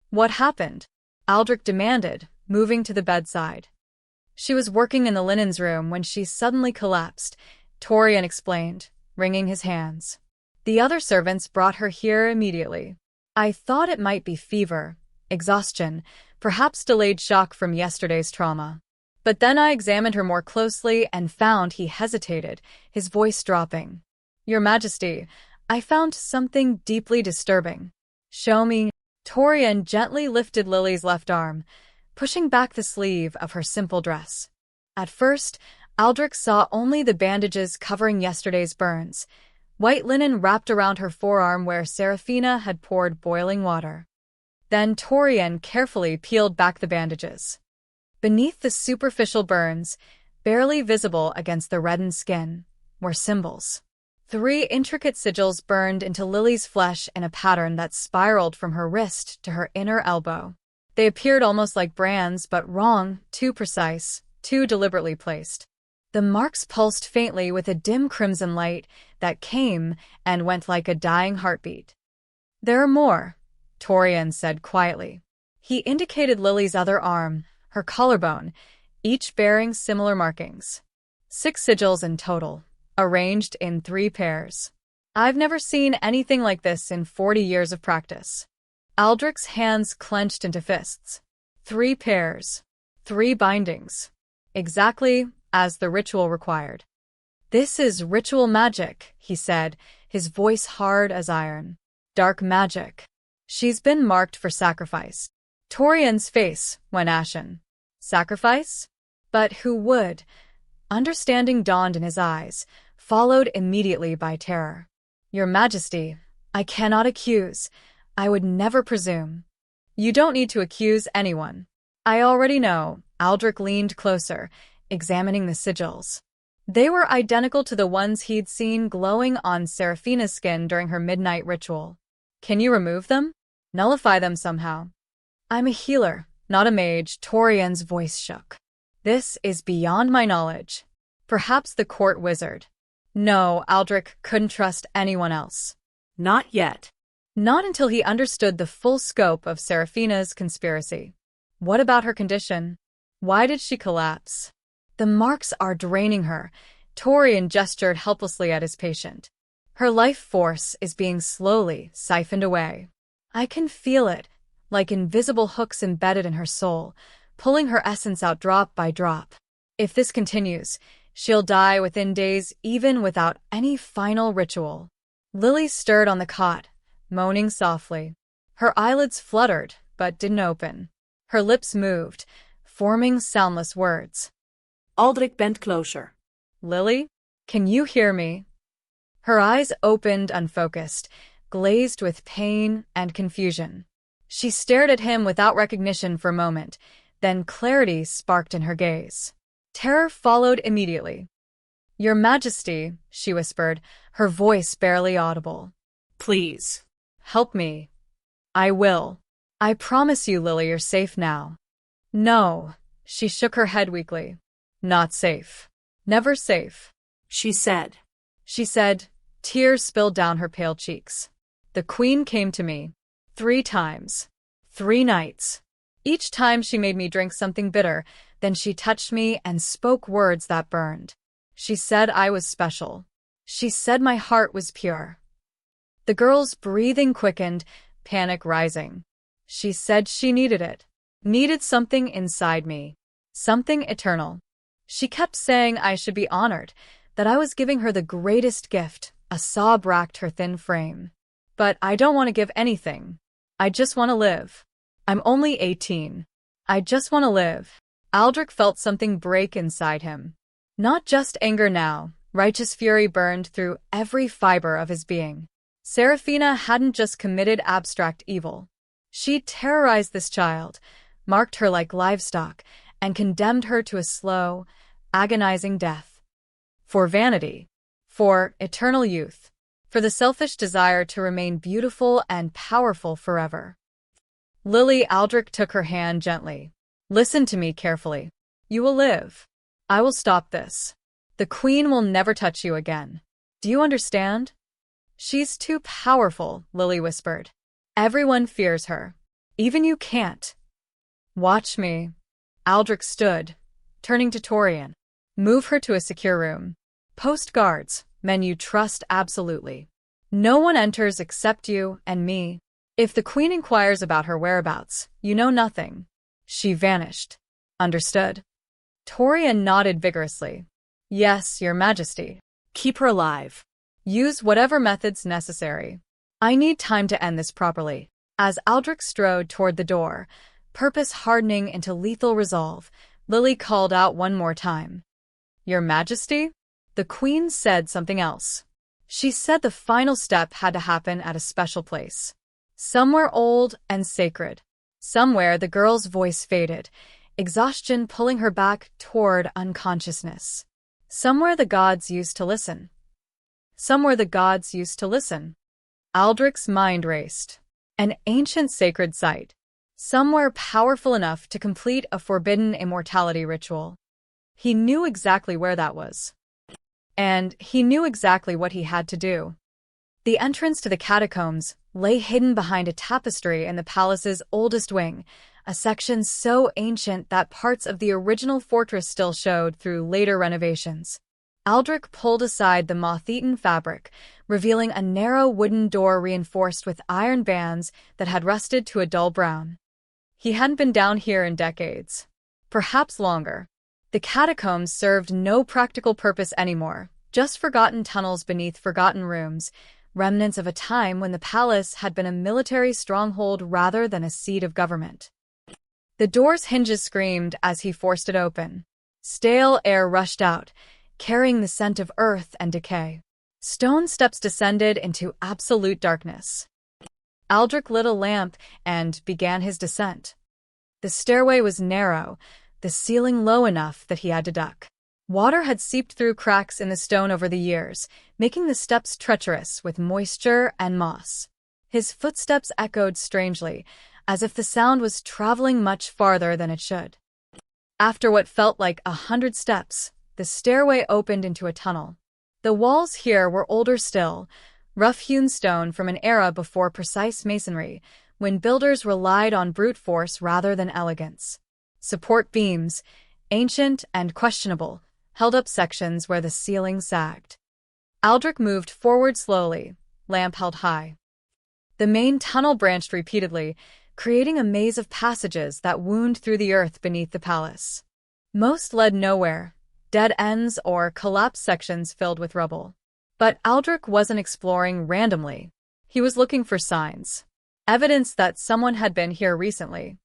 What happened? Aldrich demanded, moving to the bedside. She was working in the linens room when she suddenly collapsed, Torian explained, wringing his hands. The other servants brought her here immediately. I thought it might be fever, exhaustion, perhaps delayed shock from yesterday's trauma. But then I examined her more closely and found he hesitated, his voice dropping. Your Majesty, I found something deeply disturbing. Show me. Torian gently lifted Lily's left arm, pushing back the sleeve of her simple dress. At first, Aldrich saw only the bandages covering yesterday's burns, white linen wrapped around her forearm where Serafina had poured boiling water. Then Torian carefully peeled back the bandages. Beneath the superficial burns, barely visible against the reddened skin, were symbols. 3 intricate sigils burned into Lily's flesh in a pattern that spiraled from her wrist to her inner elbow. They appeared almost like brands, but wrong, too precise, too deliberately placed. The marks pulsed faintly with a dim crimson light that came and went like a dying heartbeat. There are more, Torian said quietly. He indicated Lily's other arm, her collarbone, each bearing similar markings. 6 sigils in total, arranged in 3 pairs. I've never seen anything like this in 40 years of practice. Aldrich's hands clenched into fists. 3 pairs. 3 bindings. Exactly as the ritual required. This is ritual magic, he said, his voice hard as iron. Dark magic. She's been marked for sacrifice. Torian's face went ashen. Sacrifice? But who would? Understanding dawned in his eyes, followed immediately by terror. Your Majesty, I cannot accuse. I would never presume. You don't need to accuse anyone. I already know. Aldrich leaned closer, examining the sigils. They were identical to the ones he'd seen glowing on Serafina's skin during her midnight ritual. Can you remove them? Nullify them somehow? I'm a healer, not a mage. Torian's voice shook. This is beyond my knowledge. Perhaps the court wizard. No, Aldrich couldn't trust anyone else. Not yet. Not until he understood the full scope of Serafina's conspiracy. What about her condition? Why did she collapse? The marks are draining her. Torian gestured helplessly at his patient. Her life force is being slowly siphoned away. I can feel it, like invisible hooks embedded in her soul, pulling her essence out drop by drop. If this continues, she'll die within days even without any final ritual. Lily stirred on the cot, moaning softly. Her eyelids fluttered, but didn't open. Her lips moved, forming soundless words. Aldrich bent closer. Lily, can you hear me? Her eyes opened unfocused, glazed with pain and confusion. She stared at him without recognition for a moment, then clarity sparked in her gaze. Terror followed immediately. Your Majesty, she whispered, her voice barely audible. Please. Help me. I will. I promise you, Lily, you're safe now. No, she shook her head weakly. Not safe. Never safe. She said. Tears spilled down her pale cheeks. The Queen came to me. 3 times. 3 nights. Each time she made me drink something bitter, then she touched me and spoke words that burned. She said I was special. She said my heart was pure. The girl's breathing quickened, panic rising. She said she needed it. Needed something inside me. Something eternal. She kept saying I should be honored, that I was giving her the greatest gift. A sob racked her thin frame. But I don't want to give anything. I just want to live. I'm only 18. I just want to live. Aldrich felt something break inside him. Not just anger now, righteous fury burned through every fiber of his being. Serafina hadn't just committed abstract evil. She'd terrorized this child, marked her like livestock, and condemned her to a slow, agonizing death. For vanity. For eternal youth. For the selfish desire to remain beautiful and powerful forever. Lily, Aldrich took her hand gently. Listen to me carefully. You will live. I will stop this. The Queen will never touch you again. Do you understand? She's too powerful, Lily whispered. Everyone fears her. Even you can't. Watch me. Aldrich stood, turning to Torian. Move her to a secure room. Post guards, men you trust absolutely. No one enters except you and me. If the Queen inquires about her whereabouts, you know nothing. She vanished. Understood? Torian nodded vigorously. Yes, Your Majesty. Keep her alive. Use whatever methods necessary. I need time to end this properly. As Aldrich strode toward the door, purpose hardening into lethal resolve, Lily called out one more time. Your Majesty? The Queen said something else. She said the final step had to happen at a special place. Somewhere old and sacred. Somewhere the girl's voice faded, exhaustion pulling her back toward unconsciousness. Somewhere the gods used to listen. Somewhere the gods used to listen. Aldrich's mind raced. An ancient sacred site. Somewhere powerful enough to complete a forbidden immortality ritual. He knew exactly where that was. And he knew exactly what he had to do. The entrance to the catacombs lay hidden behind a tapestry in the palace's oldest wing, a section so ancient that parts of the original fortress still showed through later renovations. Aldrich pulled aside the moth-eaten fabric, revealing a narrow wooden door reinforced with iron bands that had rusted to a dull brown. He hadn't been down here in decades. Perhaps longer. The catacombs served no practical purpose anymore, just forgotten tunnels beneath forgotten rooms, remnants of a time when the palace had been a military stronghold rather than a seat of government. The door's hinges screamed as he forced it open. Stale air rushed out, carrying the scent of earth and decay. Stone steps descended into absolute darkness. Aldrich lit a lamp and began his descent. The stairway was narrow, the ceiling low enough that he had to duck. Water had seeped through cracks in the stone over the years, making the steps treacherous with moisture and moss. His footsteps echoed strangely, as if the sound was traveling much farther than it should. After what felt like 100 steps, the stairway opened into a tunnel. The walls here were older still, rough-hewn stone from an era before precise masonry, when builders relied on brute force rather than elegance. Support beams, ancient and questionable, held up sections where the ceiling sagged. Aldrich moved forward slowly, lamp held high. The main tunnel branched repeatedly, creating a maze of passages that wound through the earth beneath the palace. Most led nowhere, dead ends or collapsed sections filled with rubble. But Aldrich wasn't exploring randomly. He was looking for signs, evidence that someone had been here recently.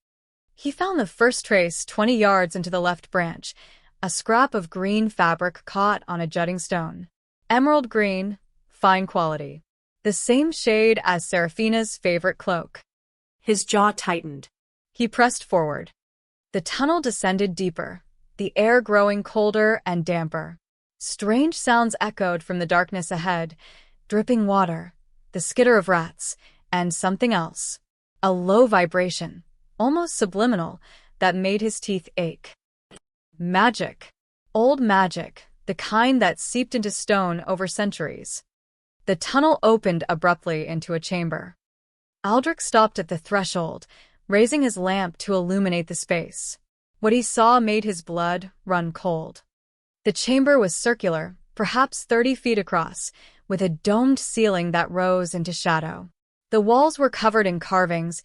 He found the first trace 20 yards into the left branch, a scrap of green fabric caught on a jutting stone. Emerald green, fine quality. The same shade as Serafina's favorite cloak. His jaw tightened. He pressed forward. The tunnel descended deeper, the air growing colder and damper. Strange sounds echoed from the darkness ahead, dripping water, the skitter of rats, and something else. A low vibration, almost subliminal, that made his teeth ache. Magic. Old magic, the kind that seeped into stone over centuries. The tunnel opened abruptly into a chamber. Aldrich stopped at the threshold, raising his lamp to illuminate the space. What he saw made his blood run cold. The chamber was circular, perhaps 30 feet across, with a domed ceiling that rose into shadow. The walls were covered in carvings,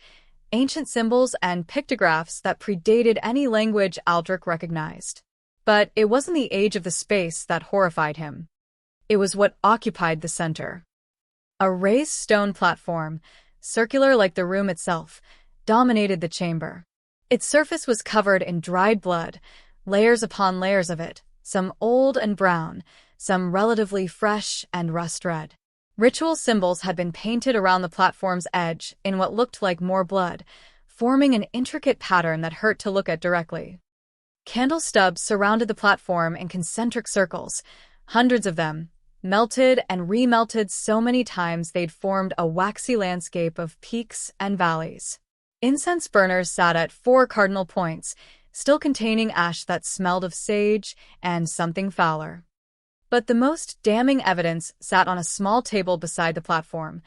ancient symbols and pictographs that predated any language Aldrich recognized. But it wasn't the age of the space that horrified him. It was what occupied the center. A raised stone platform, circular like the room itself, dominated the chamber. Its surface was covered in dried blood, layers upon layers of it, some old and brown, some relatively fresh and rust-red. Ritual symbols had been painted around the platform's edge in what looked like more blood, forming an intricate pattern that hurt to look at directly. Candle stubs surrounded the platform in concentric circles, hundreds of them, melted and remelted so many times they'd formed a waxy landscape of peaks and valleys. Incense burners sat at 4 cardinal points, still containing ash that smelled of sage and something fouler. But the most damning evidence sat on a small table beside the platform,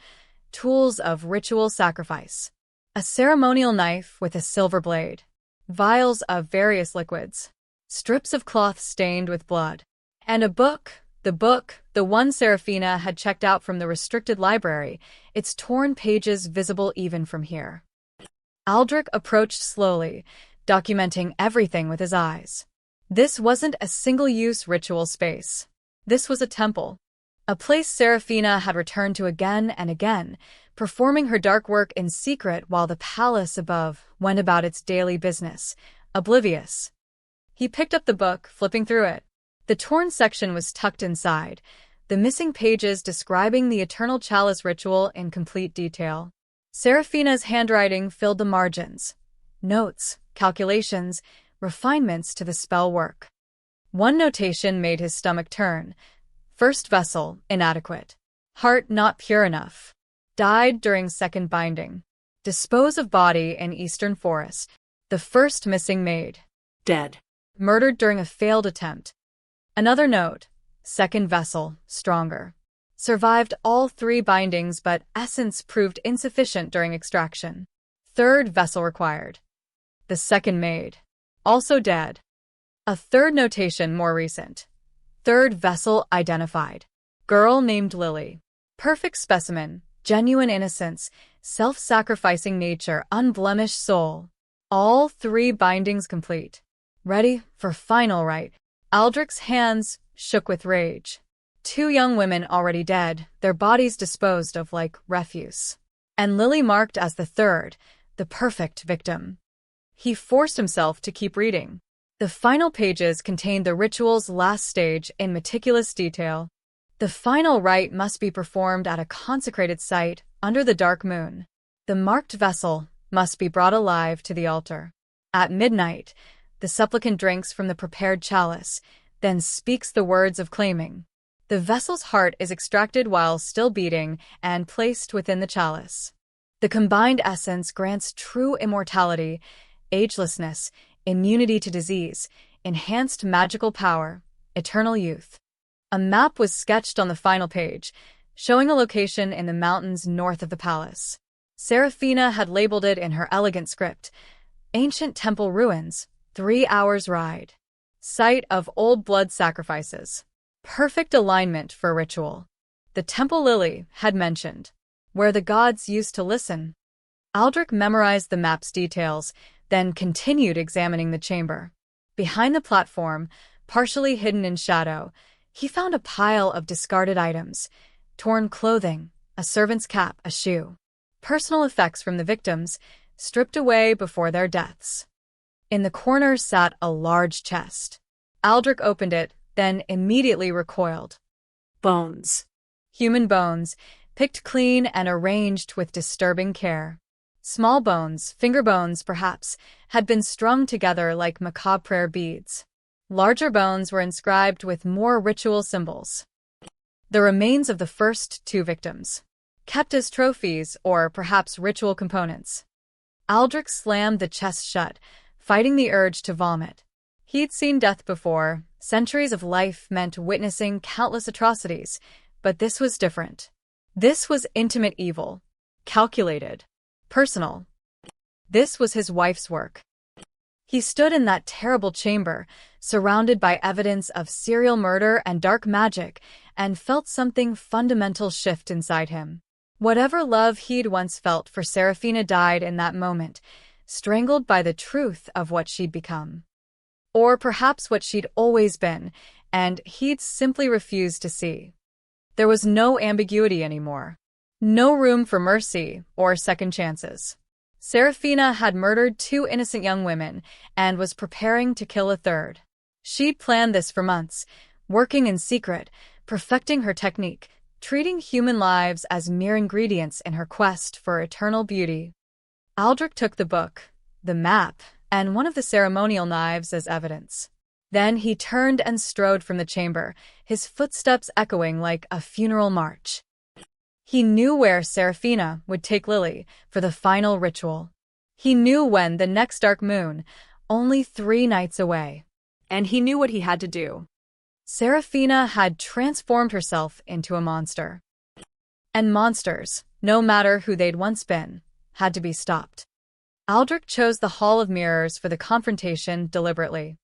tools of ritual sacrifice. A ceremonial knife with a silver blade, vials of various liquids, strips of cloth stained with blood, and a book, the one Serafina had checked out from the restricted library, its torn pages visible even from here. Aldrich approached slowly, documenting everything with his eyes. This wasn't a single-use ritual space. This was a temple, a place Serafina had returned to again and again, performing her dark work in secret while the palace above went about its daily business, oblivious. He picked up the book, flipping through it. The torn section was tucked inside, the missing pages describing the eternal chalice ritual in complete detail. Serafina's handwriting filled the margins. Notes, calculations, refinements to the spell work. One notation made his stomach turn. First vessel, inadequate. Heart not pure enough. Died during second binding. Dispose of body in eastern forest. The first missing maid. Dead. Murdered during a failed attempt. Another note. Second vessel, stronger. Survived all 3 bindings but essence proved insufficient during extraction. Third vessel required. The second maid. Also dead. A third notation more recent. Third vessel identified. Girl named Lily. Perfect specimen, genuine innocence, self-sacrificing nature, unblemished soul. All 3 bindings complete. Ready for final rite. Aldrich's hands shook with rage. 2 young women already dead, their bodies disposed of like refuse. And Lily marked as the third, the perfect victim. He forced himself to keep reading. The final pages contained the ritual's last stage in meticulous detail. The final rite must be performed at a consecrated site under the dark moon. The marked vessel must be brought alive to the altar. At midnight, the supplicant drinks from the prepared chalice, then speaks the words of claiming. The vessel's heart is extracted while still beating and placed within the chalice. The combined essence grants true immortality, agelessness, immunity to disease, enhanced magical power, eternal youth. A map was sketched on the final page, showing a location in the mountains north of the palace. Serafina had labeled it in her elegant script. Ancient temple ruins, 3 hours ride. Site of old blood sacrifices. Perfect alignment for ritual. The temple Lily had mentioned, where the gods used to listen. Aldrich memorized the map's details, then continued examining the chamber. Behind the platform, partially hidden in shadow, he found a pile of discarded items, torn clothing, a servant's cap, a shoe. Personal effects from the victims, stripped away before their deaths. In the corner sat a large chest. Aldrich opened it, then immediately recoiled. Bones. Human bones, picked clean and arranged with disturbing care. Small bones, finger bones perhaps, had been strung together like macabre prayer beads. Larger bones were inscribed with more ritual symbols. The remains of the first 2 victims, kept as trophies or perhaps ritual components. Aldrich slammed the chest shut, fighting the urge to vomit. He'd seen death before. Centuries of life meant witnessing countless atrocities, but this was different. This was intimate evil. Calculated. Personal. This was his wife's work. He stood in that terrible chamber, surrounded by evidence of serial murder and dark magic, and felt something fundamental shift inside him. Whatever love he'd once felt for Serafina died in that moment, strangled by the truth of what she'd become. Or perhaps what she'd always been, and he'd simply refused to see. There was no ambiguity anymore. No room for mercy or second chances. Serafina had murdered 2 innocent young women and was preparing to kill a third. She'd planned this for months, working in secret, perfecting her technique, treating human lives as mere ingredients in her quest for eternal beauty. Aldrich took the book, the map, and one of the ceremonial knives as evidence. Then he turned and strode from the chamber, his footsteps echoing like a funeral march. He knew where Serafina would take Lily for the final ritual. He knew when the next dark moon, only 3 nights away. And he knew what he had to do. Serafina had transformed herself into a monster. And monsters, no matter who they'd once been, had to be stopped. Aldrich chose the Hall of Mirrors for the confrontation deliberately.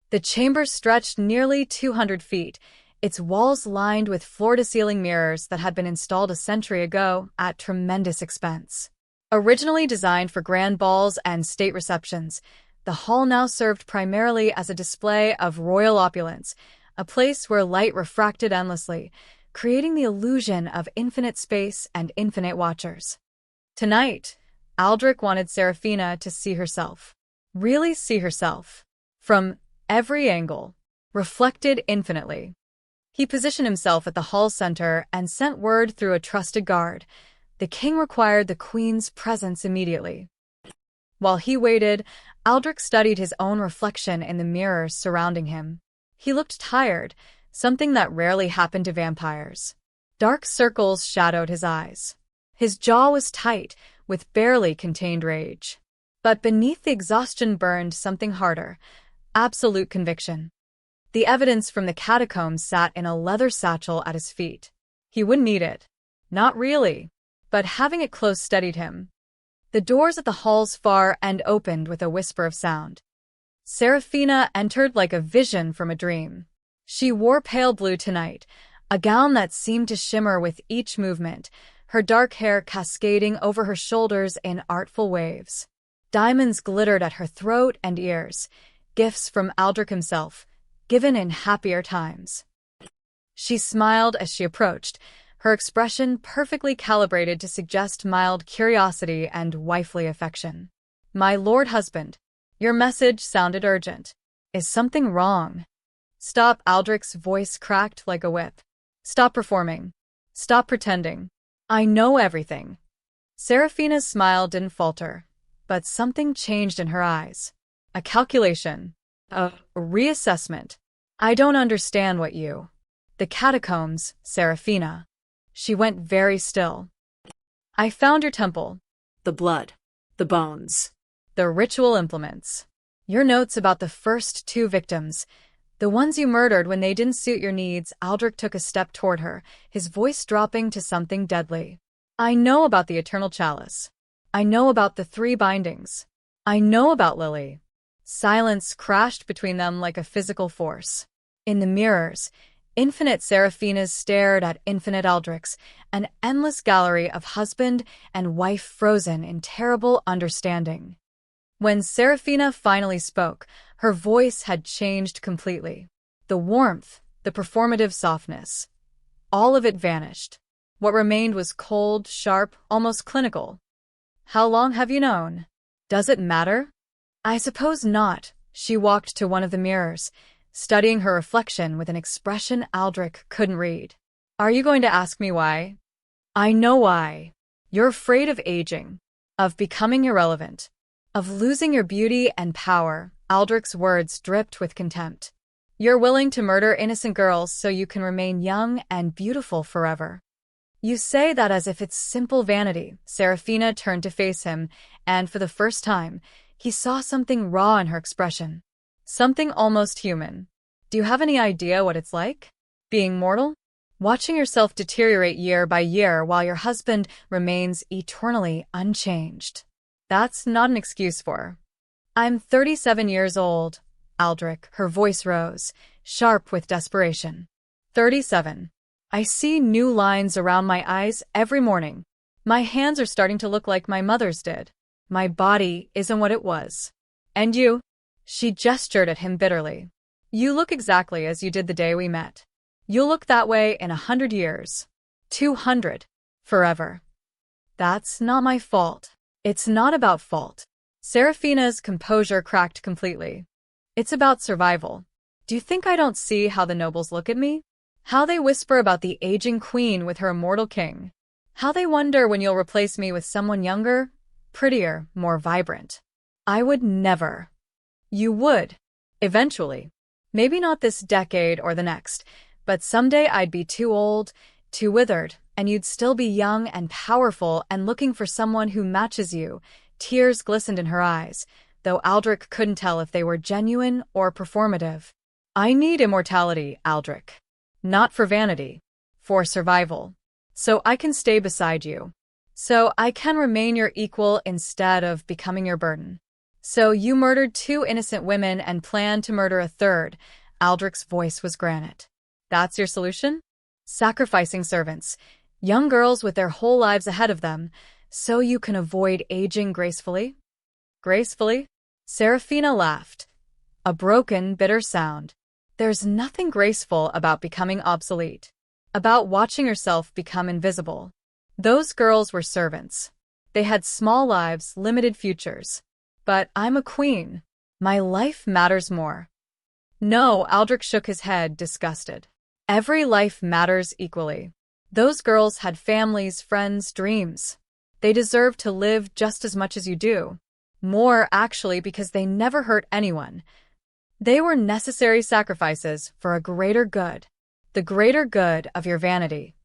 The chamber stretched nearly 200 feet, its walls lined with floor-to-ceiling mirrors that had been installed a century ago at tremendous expense. Originally designed for grand balls and state receptions, the hall now served primarily as a display of royal opulence, a place where light refracted endlessly, creating the illusion of infinite space and infinite watchers. Tonight, Aldrich wanted Serafina to see herself. Really see herself. From every angle. Reflected infinitely. He positioned himself at the hall's center and sent word through a trusted guard. The king required the queen's presence immediately. While he waited, Aldrich studied his own reflection in the mirrors surrounding him. He looked tired, something that rarely happened to vampires. Dark circles shadowed his eyes. His jaw was tight, with barely contained rage. But beneath the exhaustion burned something harder, absolute conviction. The evidence from the catacombs sat in a leather satchel at his feet. He wouldn't need it. Not really. But having it close steadied him. The doors at the hall's far end opened with a whisper of sound. Serafina entered like a vision from a dream. She wore pale blue tonight, a gown that seemed to shimmer with each movement, her dark hair cascading over her shoulders in artful waves. Diamonds glittered at her throat and ears, gifts from Aldrich himself, given in happier times. She smiled as she approached, her expression perfectly calibrated to suggest mild curiosity and wifely affection. "My lord husband, your message sounded urgent. Is something wrong?" "Stop," Aldrich's voice cracked like a whip. "Stop performing. Stop pretending. I know everything." Serafina's smile didn't falter, but something changed in her eyes. A calculation. A reassessment. "I don't understand what you—" "The catacombs, Serafina." She went very still. "I found your temple." The blood. The bones. "The ritual implements. Your notes about the first 2 victims. The ones you murdered when they didn't suit your needs." Aldrich took a step toward her, his voice dropping to something deadly. "I know about the Eternal Chalice. I know about the 3 bindings. I know about Lily." Silence crashed between them like a physical force. In the mirrors, infinite Seraphinas stared at infinite Aldrichs, an endless gallery of husband and wife frozen in terrible understanding. When Seraphina finally spoke, her voice had changed completely. The warmth, the performative softness, all of it vanished. What remained was cold, sharp, almost clinical. How long have you known? Does it matter? I suppose not. She walked to one of the mirrors, studying her reflection with an expression Aldrich couldn't read. Are you going to ask me why? I know why. You're afraid of aging, of becoming irrelevant, of losing your beauty and power. Aldrich's words dripped with contempt. You're willing to murder innocent girls so you can remain young and beautiful forever. You say that as if it's simple vanity. Seraphina turned to face him, and for the first time, he saw something raw in her expression. Something almost human. Do you have any idea what it's like? Being mortal? Watching yourself deteriorate year by year while your husband remains eternally unchanged. That's not an excuse for. I'm 37 years old, Aldrich. Her voice rose, sharp with desperation. 37. I see new lines around my eyes every morning. My hands are starting to look like my mother's did. My body isn't what it was. And you? She gestured at him bitterly. You look exactly as you did the day we met. You'll look that way in 100 years. 200. Forever. That's not my fault. It's not about fault. Seraphina's composure cracked completely. It's about survival. Do you think I don't see how the nobles look at me? How they whisper about the aging queen with her immortal king. How they wonder when you'll replace me with someone younger, prettier, more vibrant. I would never. You would. Eventually. Maybe not this decade or the next, but someday I'd be too old, too withered, and you'd still be young and powerful and looking for someone who matches you. Tears glistened in her eyes, though Aldrich couldn't tell if they were genuine or performative. I need immortality, Aldrich. Not for vanity. For survival. So I can stay beside you. So I can remain your equal instead of becoming your burden. So you murdered 2 innocent women and planned to murder a third. Aldrich's voice was granite. That's your solution? Sacrificing servants, young girls with their whole lives ahead of them, so you can avoid aging gracefully? Gracefully? Seraphina laughed. A broken, bitter sound. There's nothing graceful about becoming obsolete. About watching yourself become invisible. Those girls were servants. They had small lives, limited futures. But I'm a queen. My life matters more. No, Aldrich shook his head, disgusted. Every life matters equally. Those girls had families, friends, dreams. They deserve to live just as much as you do. More, actually, because they never hurt anyone. They were necessary sacrifices for a greater good. The greater good of your vanity.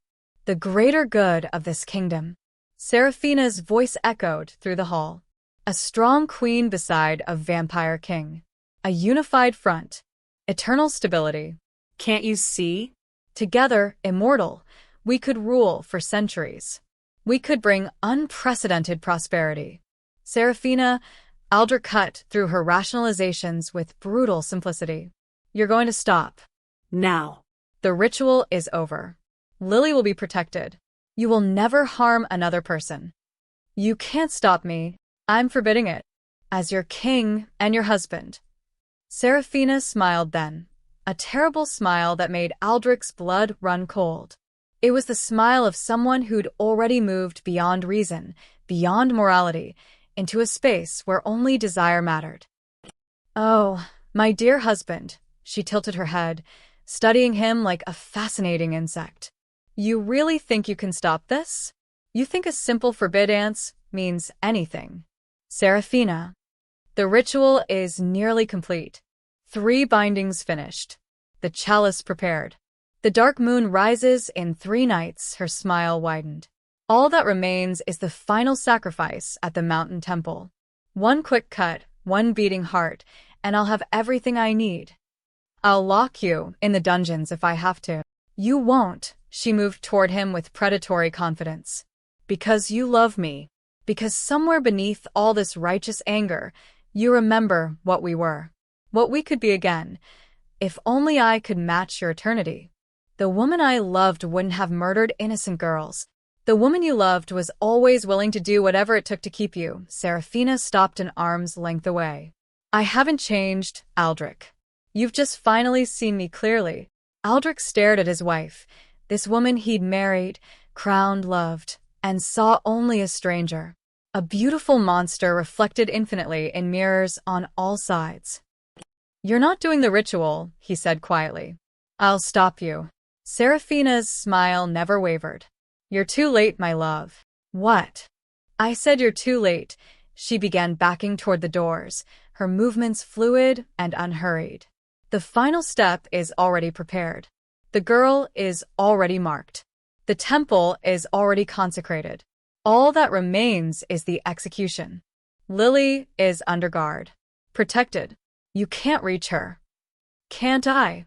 The greater good of this kingdom. Seraphina's voice echoed through the hall. A strong queen beside a vampire king. A unified front. Eternal stability. Can't you see? Together, immortal, we could rule for centuries. We could bring unprecedented prosperity. Seraphina, Aldrich cut through her rationalizations with brutal simplicity. You're going to stop. Now. The ritual is over. Lily will be protected. You will never harm another person. You can't stop me. I'm forbidding it. As your king and your husband. Seraphina smiled then. A terrible smile that made Aldrich's blood run cold. It was the smile of someone who'd already moved beyond reason, beyond morality, into a space where only desire mattered. Oh, my dear husband, she tilted her head, studying him like a fascinating insect. You really think you can stop this? You think a simple forbid dance means anything? Seraphina. The ritual is nearly complete. 3 bindings finished. The chalice prepared. The dark moon rises in 3 nights, her smile widened. All that remains is the final sacrifice at the mountain temple. 1 quick cut, 1 beating heart, and I'll have everything I need. I'll lock you in the dungeons if I have to. You won't, she moved toward him with predatory confidence. Because you love me. Because somewhere beneath all this righteous anger, You remember what we were, what we could be again. If only I could match your eternity. The woman I loved wouldn't have murdered innocent girls. The woman you loved was always willing to do whatever it took to keep you. Serafina stopped an arm's length away. I haven't changed, Aldrich. You've just finally seen me clearly. Aldrich stared at his wife, this woman he'd married, crowned, loved, and saw only a stranger. A beautiful monster reflected infinitely in mirrors on all sides. You're not doing the ritual, he said quietly. I'll stop you. Serafina's smile never wavered. You're too late, my love. What? I said you're too late. She began backing toward the doors, her movements fluid and unhurried. The final step is already prepared. The girl is already marked. The temple is already consecrated. All that remains is the execution. Lily is under guard. Protected. You can't reach her. Can't I?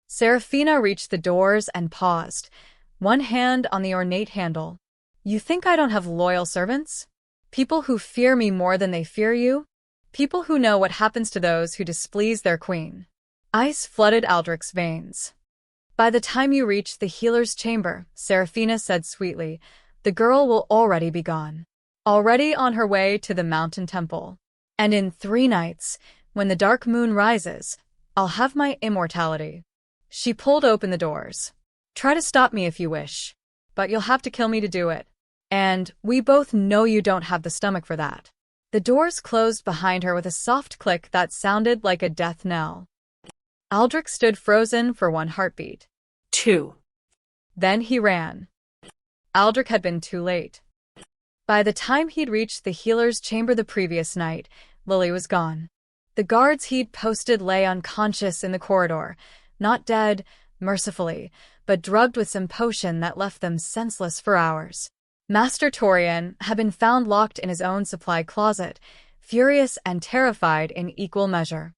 Serafina reached the doors and paused, one hand on the ornate handle. You think I don't have loyal servants? People who fear me more than they fear you? People who know what happens to those who displease their queen. Ice flooded Aldrich's veins. By the time you reach the healer's chamber, Serafina said sweetly, the girl will already be gone. Already on her way to the mountain temple. And in 3 nights, when the dark moon rises, I'll have my immortality. She pulled open the doors. Try to stop me if you wish, but you'll have to kill me to do it. And we both know you don't have the stomach for that. The doors closed behind her with a soft click that sounded like a death knell. Aldrich stood frozen for 1 heartbeat. 2. Then he ran. Aldrich had been too late. By the time he'd reached the healer's chamber the previous night, Lily was gone. The guards he'd posted lay unconscious in the corridor, not dead, mercifully, but drugged with some potion that left them senseless for hours. Master Torian had been found locked in his own supply closet, furious and terrified in equal measure.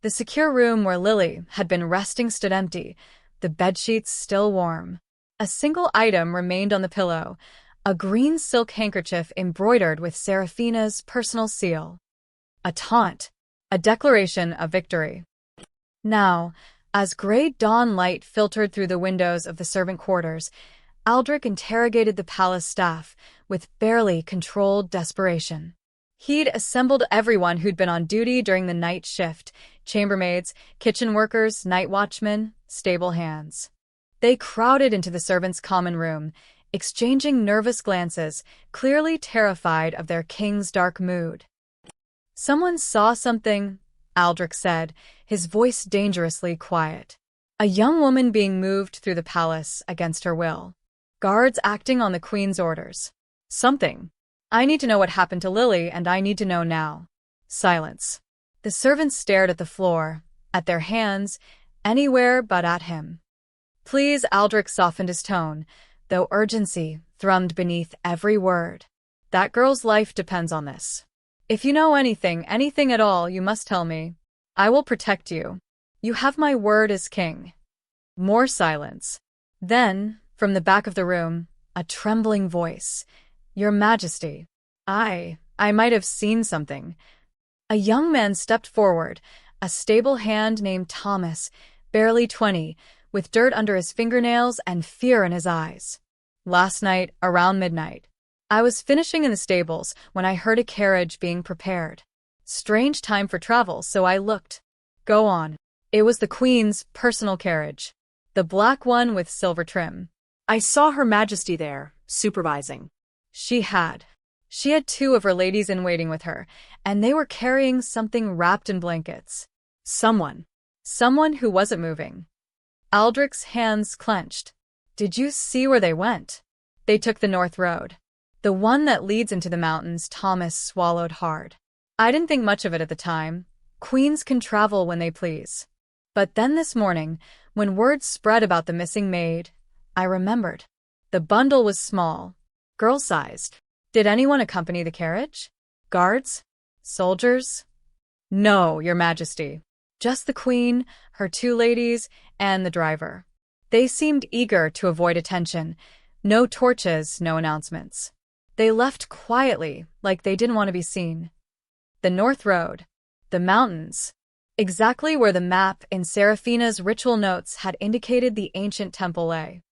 The secure room where Lily had been resting stood empty, the bedsheets still warm. A single item remained on the pillow, a green silk handkerchief embroidered with Serafina's personal seal. A taunt, a declaration of victory. Now, as gray dawn light filtered through the windows of the servant quarters, Aldrich interrogated the palace staff with barely controlled desperation. He'd assembled everyone who'd been on duty during the night shift, chambermaids, kitchen workers, night watchmen, stable hands. They crowded into the servants' common room, exchanging nervous glances, clearly terrified of their king's dark mood. Someone saw something, Aldrich said, his voice dangerously quiet. A young woman being moved through the palace against her will. Guards acting on the queen's orders. Something. I need to know what happened to Lily, and I need to know now. Silence. The servants stared at the floor, at their hands, anywhere but at him. Please, Aldrich softened his tone, though urgency thrummed beneath every word. That girl's life depends on this. If you know anything at all, you must tell me. I will protect you. You have my word as king. More silence. Then, from the back of the room, a trembling voice. Your Majesty. I might have seen something. A young man stepped forward, a stable hand named Thomas, barely 20, with dirt under his fingernails and fear in his eyes. Last night, around midnight, I was finishing in the stables when I heard a carriage being prepared. Strange time for travel, so I looked. Go on. It was the Queen's personal carriage. The black one with silver trim. I saw Her Majesty there, supervising. She had 2 of her ladies-in-waiting with her, and they were carrying something wrapped in blankets. Someone who wasn't moving. Aldrich's hands clenched. Did you see where they went? They took the north road. The one that leads into the mountains. Thomas swallowed hard. I didn't think much of it at the time. Queens can travel when they please. But then this morning, when word spread about the missing maid, I remembered. The bundle was small, girl-sized. Did anyone accompany the carriage? Guards? Soldiers? No, Your Majesty. Just the Queen, her 2 ladies, and the driver. They seemed eager to avoid attention. No torches, no announcements. They left quietly, like they didn't want to be seen. The North Road. The mountains. Exactly where the map in Seraphina's ritual notes had indicated the ancient temple lay.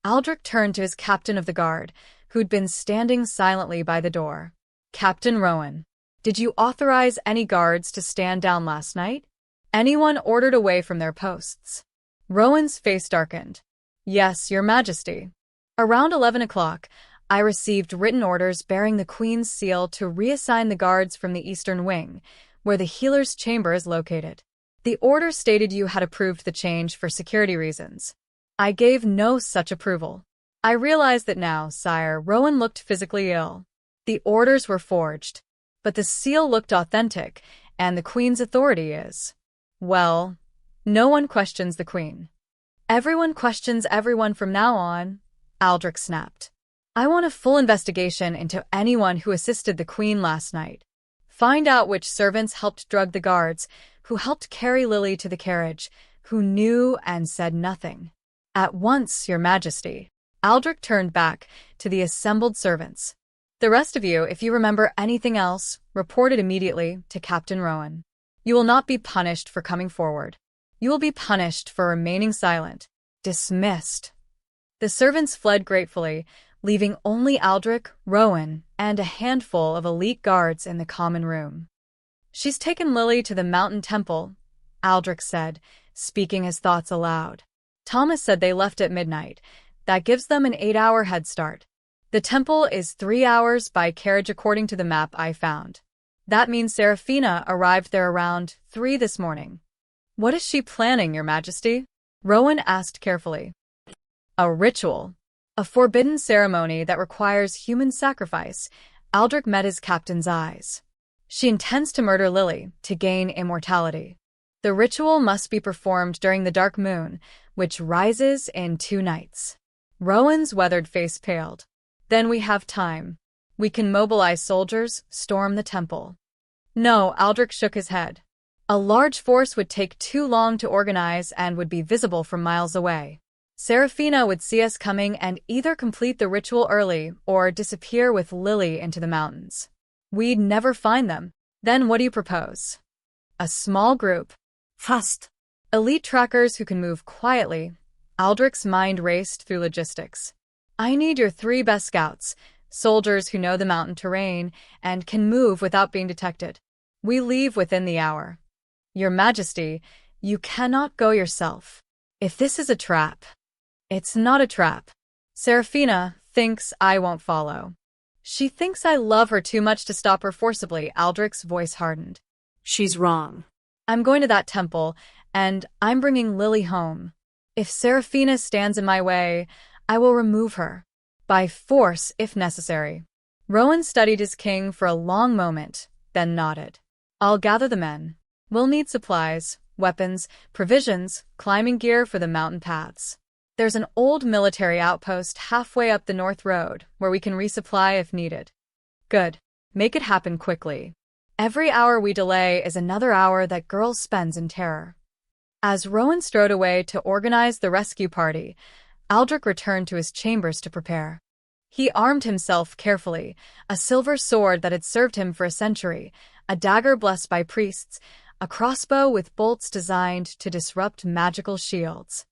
Aldrich turned to his captain of the guard, who'd been standing silently by the door. Captain Rowan, did you authorize any guards to stand down last night? Anyone ordered away from their posts? Rowan's face darkened. Yes, Your Majesty. Around 11 o'clock, I received written orders bearing the Queen's seal to reassign the guards from the Eastern Wing, where the healer's chamber is located. The order stated you had approved the change for security reasons. I gave no such approval. I realize that now, sire. Rowan looked physically ill. The orders were forged, but the seal looked authentic, and the Queen's authority is. Well, no one questions the Queen. Everyone questions everyone from now on, Aldrich snapped. I want a full investigation into anyone who assisted the Queen last night. Find out which servants helped drug the guards, who helped carry Lily to the carriage, who knew and said nothing. At once, Your Majesty. Aldrich turned back to the assembled servants. The rest of you, if you remember anything else, report it immediately to Captain Rowan. You will not be punished for coming forward. You will be punished for remaining silent. Dismissed. The servants fled gratefully, leaving only Aldrich, Rowan, and a handful of elite guards in the common room. She's taken Lily to the mountain temple, Aldrich said, speaking his thoughts aloud. Thomas said they left at midnight. That gives them an 8-hour head start. The temple is 3 hours by carriage according to the map I found. That means Seraphina arrived there around 3 this morning. What is she planning, Your Majesty? Rowan asked carefully. A ritual. A forbidden ceremony that requires human sacrifice. Aldrich met his captain's eyes. She intends to murder Lily to gain immortality. The ritual must be performed during the dark moon, which rises in 2 nights. Rowan's weathered face paled. Then we have time. We can mobilize soldiers, storm the temple. No, Aldrich shook his head. A large force would take too long to organize and would be visible from miles away. Seraphina would see us coming and either complete the ritual early or disappear with Lily into the mountains. We'd never find them. Then what do you propose? A small group. Fast. Elite trackers who can move quietly. Aldrich's mind raced through logistics. I need your 3 best scouts, soldiers who know the mountain terrain and can move without being detected. We leave within the hour. Your Majesty, you cannot go yourself. If this is a trap. It's not a trap. Seraphina thinks I won't follow. She thinks I love her too much to stop her forcibly. Aldrich's voice hardened. She's wrong. I'm going to that temple, and I'm bringing Lily home. If Seraphina stands in my way, I will remove her. By force, if necessary. Rowan studied his king for a long moment, then nodded. I'll gather the men. We'll need supplies, weapons, provisions, climbing gear for the mountain paths. There's an old military outpost halfway up the North Road where we can resupply if needed. Good. Make it happen quickly. Every hour we delay is another hour that girl spends in terror. As Rowan strode away to organize the rescue party, Aldrich returned to his chambers to prepare. He armed himself carefully, a silver sword that had served him for a century, a dagger blessed by priests, a crossbow with bolts designed to disrupt magical shields.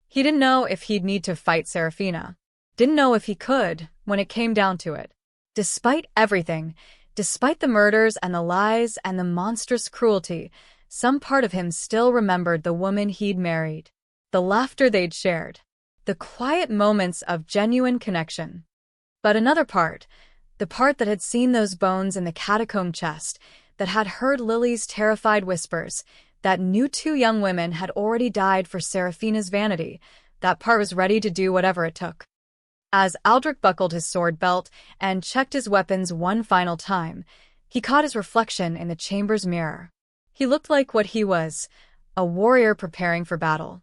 He didn't know if he'd need to fight Seraphina. Didn't know if he could, when it came down to it. Despite everything, despite the murders and the lies and the monstrous cruelty, some part of him still remembered the woman he'd married. The laughter they'd shared. The quiet moments of genuine connection. But another part, the part that had seen those bones in the catacomb chest, that had heard Lily's terrified whispers, that knew 2 young women had already died for Seraphina's vanity, that part was ready to do whatever it took. As Aldrich buckled his sword belt and checked his weapons one final time, he caught his reflection in the chamber's mirror. He looked like what he was, a warrior preparing for battle.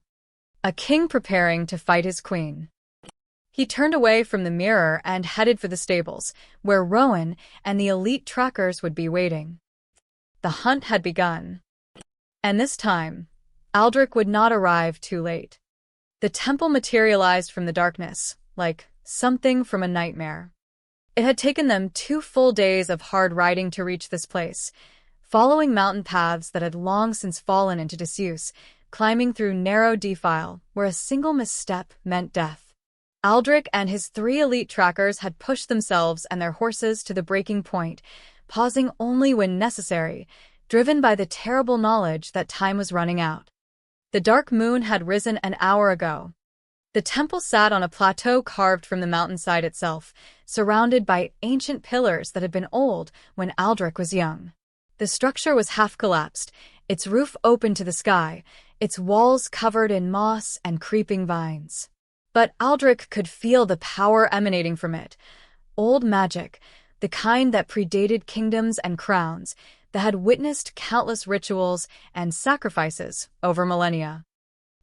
A king preparing to fight his queen. He turned away from the mirror and headed for the stables, where Rowan and the elite trackers would be waiting. The hunt had begun. And this time, Aldrich would not arrive too late. The temple materialized from the darkness, like something from a nightmare. It had taken them 2 full days of hard riding to reach this place, following mountain paths that had long since fallen into disuse, climbing through narrow defile where a single misstep meant death. Aldrich and his 3 elite trackers had pushed themselves and their horses to the breaking point, pausing only when necessary, driven by the terrible knowledge that time was running out. The dark moon had risen an hour ago. The temple sat on a plateau carved from the mountainside itself, surrounded by ancient pillars that had been old when Aldrich was young. The structure was half-collapsed, its roof open to the sky, its walls covered in moss and creeping vines. But Aldrich could feel the power emanating from it. Old magic, the kind that predated kingdoms and crowns, that had witnessed countless rituals and sacrifices over millennia.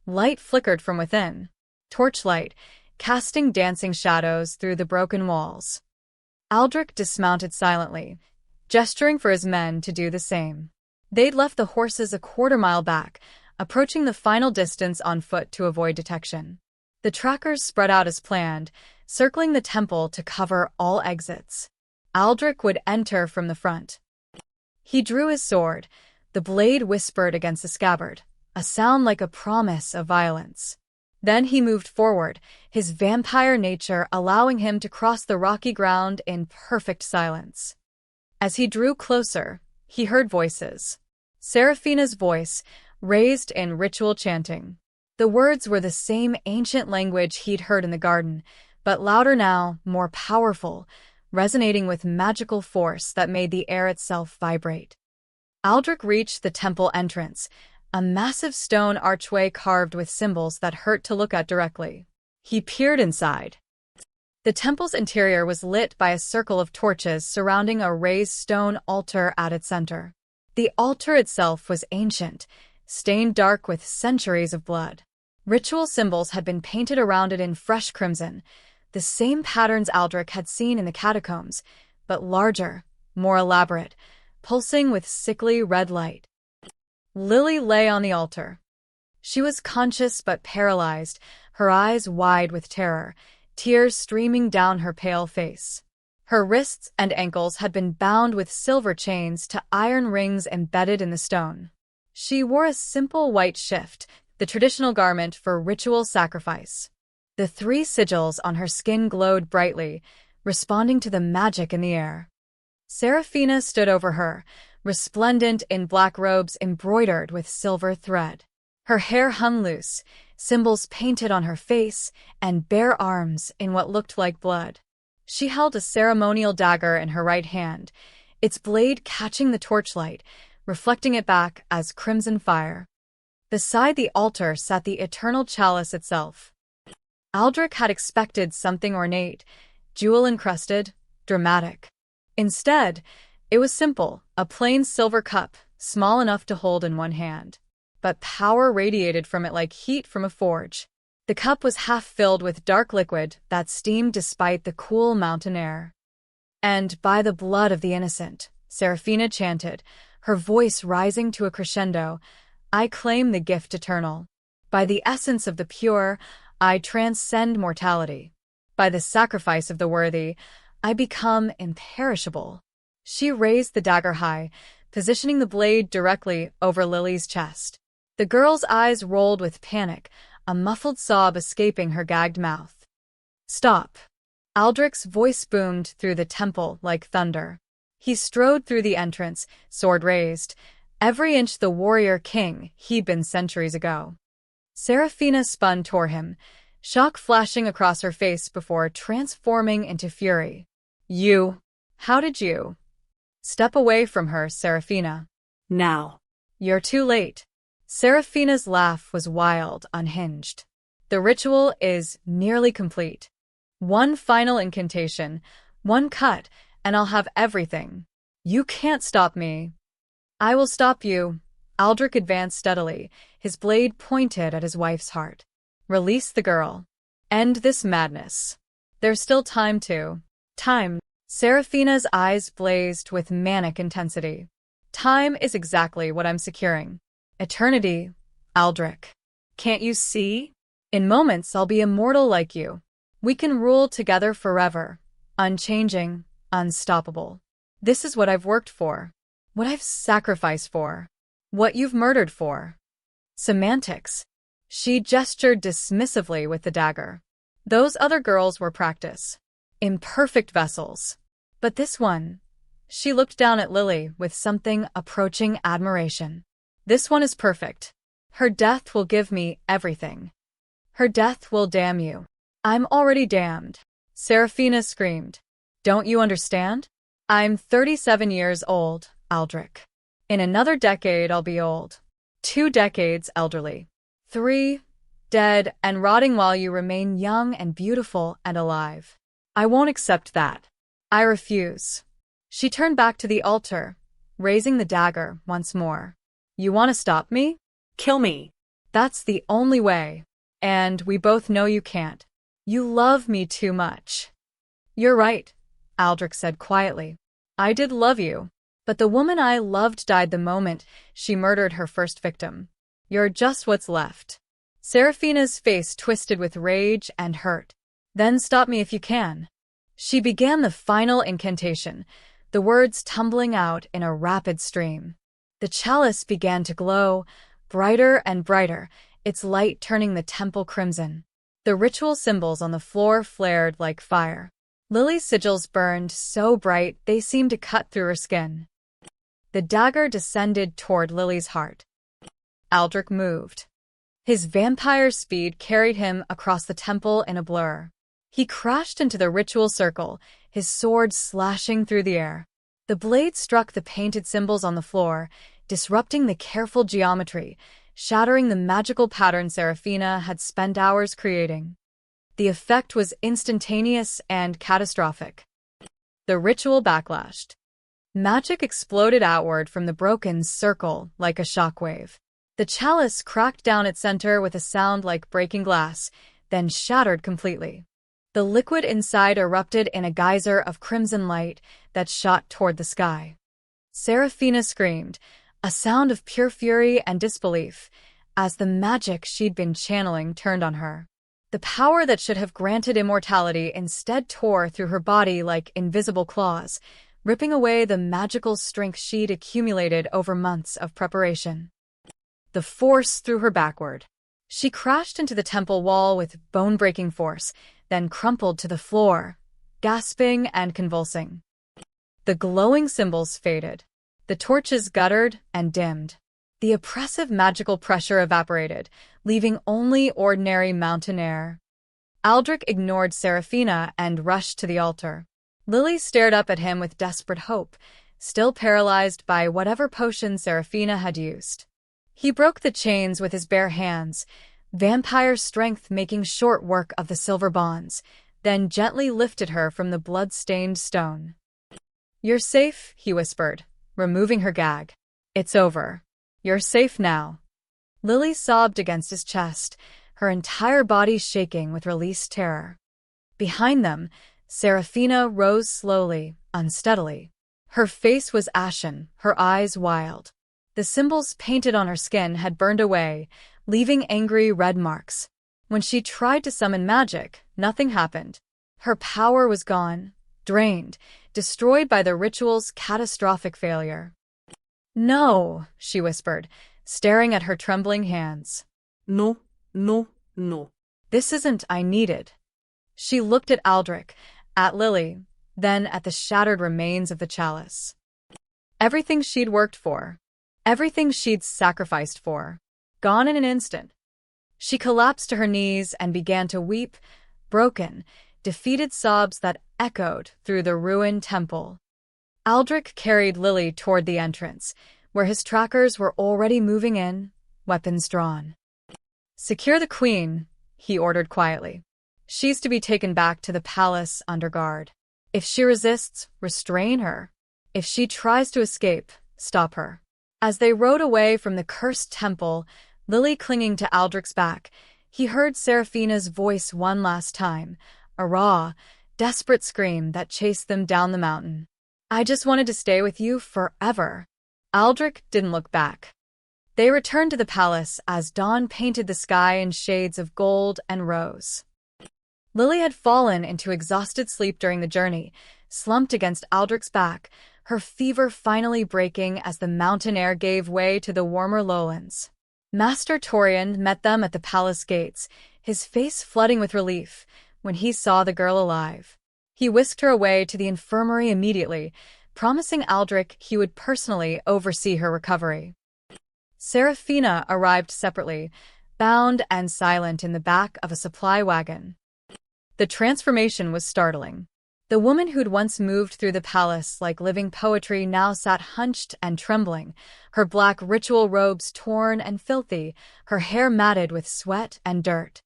Light flickered from within. Torchlight, casting dancing shadows through the broken walls. Aldrich dismounted silently, gesturing for his men to do the same. They'd left the horses a quarter-mile back, approaching the final distance on foot to avoid detection. The trackers spread out as planned, circling the temple to cover all exits. Aldrich would enter from the front. He drew his sword, the blade whispered against the scabbard, a sound like a promise of violence. Then he moved forward, his vampire nature allowing him to cross the rocky ground in perfect silence. As he drew closer, he heard voices. Seraphina's voice, raised in ritual chanting. The words were the same ancient language he'd heard in the garden, but louder now, more powerful, resonating with magical force that made the air itself vibrate. Aldrich reached the temple entrance, a massive stone archway carved with symbols that hurt to look at directly. He peered inside. The temple's interior was lit by a circle of torches surrounding a raised stone altar at its center. The altar itself was ancient, stained dark with centuries of blood. Ritual symbols had been painted around it in fresh crimson, the same patterns Aldrich had seen in the catacombs, but larger, more elaborate, pulsing with sickly red light. Lily lay on the altar. She was conscious but paralyzed, her eyes wide with terror, tears streaming down her pale face. Her wrists and ankles had been bound with silver chains to iron rings embedded in the stone. She wore a simple white shift, the traditional garment for ritual sacrifice. The 3 sigils on her skin glowed brightly, responding to the magic in the air. Seraphina stood over her, resplendent in black robes embroidered with silver thread. Her hair hung loose, symbols painted on her face, and bare arms in what looked like blood. She held a ceremonial dagger in her right hand, its blade catching the torchlight, reflecting it back as crimson fire. Beside the altar sat the eternal chalice itself. Aldrich had expected something ornate, jewel-encrusted, dramatic. Instead, it was simple, a plain silver cup, small enough to hold in one hand. But power radiated from it like heat from a forge. The cup was half filled with dark liquid that steamed despite the cool mountain air. And by the blood of the innocent, Seraphina chanted, her voice rising to a crescendo, I claim the gift eternal. By the essence of the pure, I transcend mortality. By the sacrifice of the worthy, I become imperishable. She raised the dagger high, positioning the blade directly over Lily's chest. The girl's eyes rolled with panic, a muffled sob escaping her gagged mouth. Stop. Aldrich's voice boomed through the temple like thunder. He strode through the entrance, sword raised, every inch the warrior king he'd been centuries ago. Seraphina spun toward him, shock flashing across her face before transforming into fury. How did you? Step away from her, Seraphina. Now. You're too late. Seraphina's laugh was wild, unhinged. The ritual is nearly complete. One final incantation, one cut, and I'll have everything. You can't stop me. I will stop you. Aldrich advanced steadily, his blade pointed at his wife's heart. Release the girl. End this madness. There's still time to. Time. Seraphina's eyes blazed with manic intensity. Time is exactly what I'm securing. Eternity, Aldrich. Can't you see? In moments I'll be immortal like you. We can rule together forever, unchanging, unstoppable. This is what I've worked for. What I've sacrificed for. What you've murdered for. Semantics. She gestured dismissively with the dagger. Those other girls were practice. Imperfect vessels. But this one. She looked down at Lily with something approaching admiration. This one is perfect. Her death will give me everything. Her death will damn you. I'm already damned. Seraphina screamed. Don't you understand? I'm 37 years old, Aldrich. In another decade I'll be old. 2 decades elderly. 3, dead and rotting while you remain young and beautiful and alive. I won't accept that. I refuse. She turned back to the altar, raising the dagger once more. You want to stop me? Kill me. That's the only way. And we both know you can't. You love me too much. You're right, Aldrich said quietly. I did love you, but the woman I loved died the moment she murdered her first victim. You're just what's left. Seraphina's face twisted with rage and hurt. Then stop me if you can. She began the final incantation, the words tumbling out in a rapid stream. The chalice began to glow, brighter and brighter, its light turning the temple crimson. The ritual symbols on the floor flared like fire. Lily's sigils burned so bright they seemed to cut through her skin. The dagger descended toward Lily's heart. Aldrich moved. His vampire speed carried him across the temple in a blur. He crashed into the ritual circle, his sword slashing through the air. The blade struck the painted symbols on the floor, disrupting the careful geometry, shattering the magical pattern Seraphina had spent hours creating. The effect was instantaneous and catastrophic. The ritual backlashed. Magic exploded outward from the broken circle like a shockwave. The chalice cracked down its center with a sound like breaking glass, then shattered completely. The liquid inside erupted in a geyser of crimson light that shot toward the sky. Seraphina screamed, a sound of pure fury and disbelief, as the magic she'd been channeling turned on her. The power that should have granted immortality instead tore through her body like invisible claws, ripping away the magical strength she'd accumulated over months of preparation. The force threw her backward. She crashed into the temple wall with bone-breaking force, then crumpled to the floor, gasping and convulsing. The glowing symbols faded. The torches guttered and dimmed. The oppressive magical pressure evaporated, leaving only ordinary mountain air. Aldrich ignored Seraphina and rushed to the altar. Lily stared up at him with desperate hope, still paralyzed by whatever potion Seraphina had used. He broke the chains with his bare hands, vampire strength making short work of the silver bonds, then gently lifted her from the blood-stained stone. You're safe, he whispered, removing her gag. It's over. You're safe now. Lily sobbed against his chest, her entire body shaking with released terror. Behind them, Seraphina rose slowly, unsteadily. Her face was ashen, her eyes wild. The symbols painted on her skin had burned away, leaving angry red marks. When she tried to summon magic, nothing happened. Her power was gone, drained, destroyed by the ritual's catastrophic failure. No, she whispered, staring at her trembling hands. No, no, no. This isn't I needed. She looked at Aldrich, at Lily, then at the shattered remains of the chalice. Everything she'd worked for, everything she'd sacrificed for, gone in an instant. She collapsed to her knees and began to weep, broken, defeated sobs that echoed through the ruined temple. Aldrich carried Lily toward the entrance, where his trackers were already moving in, weapons drawn. Secure the queen, he ordered quietly. She's to be taken back to the palace under guard. If she resists, restrain her. If she tries to escape, stop her. As they rode away from the cursed temple, Lily clinging to Aldrich's back, he heard Seraphina's voice one last time, a raw, desperate scream that chased them down the mountain. I just wanted to stay with you forever. Aldrich didn't look back. They returned to the palace as dawn painted the sky in shades of gold and rose. Lily had fallen into exhausted sleep during the journey, slumped against Aldrich's back, her fever finally breaking as the mountain air gave way to the warmer lowlands. Master Torian met them at the palace gates, his face flooding with relief when he saw the girl alive. He whisked her away to the infirmary immediately, promising Aldrich he would personally oversee her recovery. Serafina arrived separately, bound and silent in the back of a supply wagon. The transformation was startling. The woman who'd once moved through the palace like living poetry now sat hunched and trembling, her black ritual robes torn and filthy, her hair matted with sweat and dirt.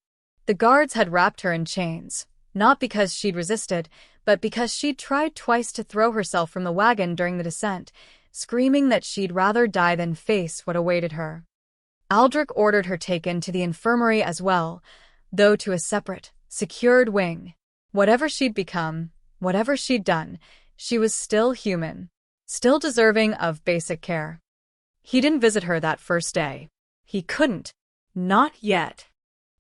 The guards had wrapped her in chains, not because she'd resisted, but because she'd tried twice to throw herself from the wagon during the descent, screaming that she'd rather die than face what awaited her. Aldrich ordered her taken to the infirmary as well, though to a separate, secured wing. Whatever she'd become, whatever she'd done, she was still human, still deserving of basic care. He didn't visit her that first day. He couldn't. Not yet.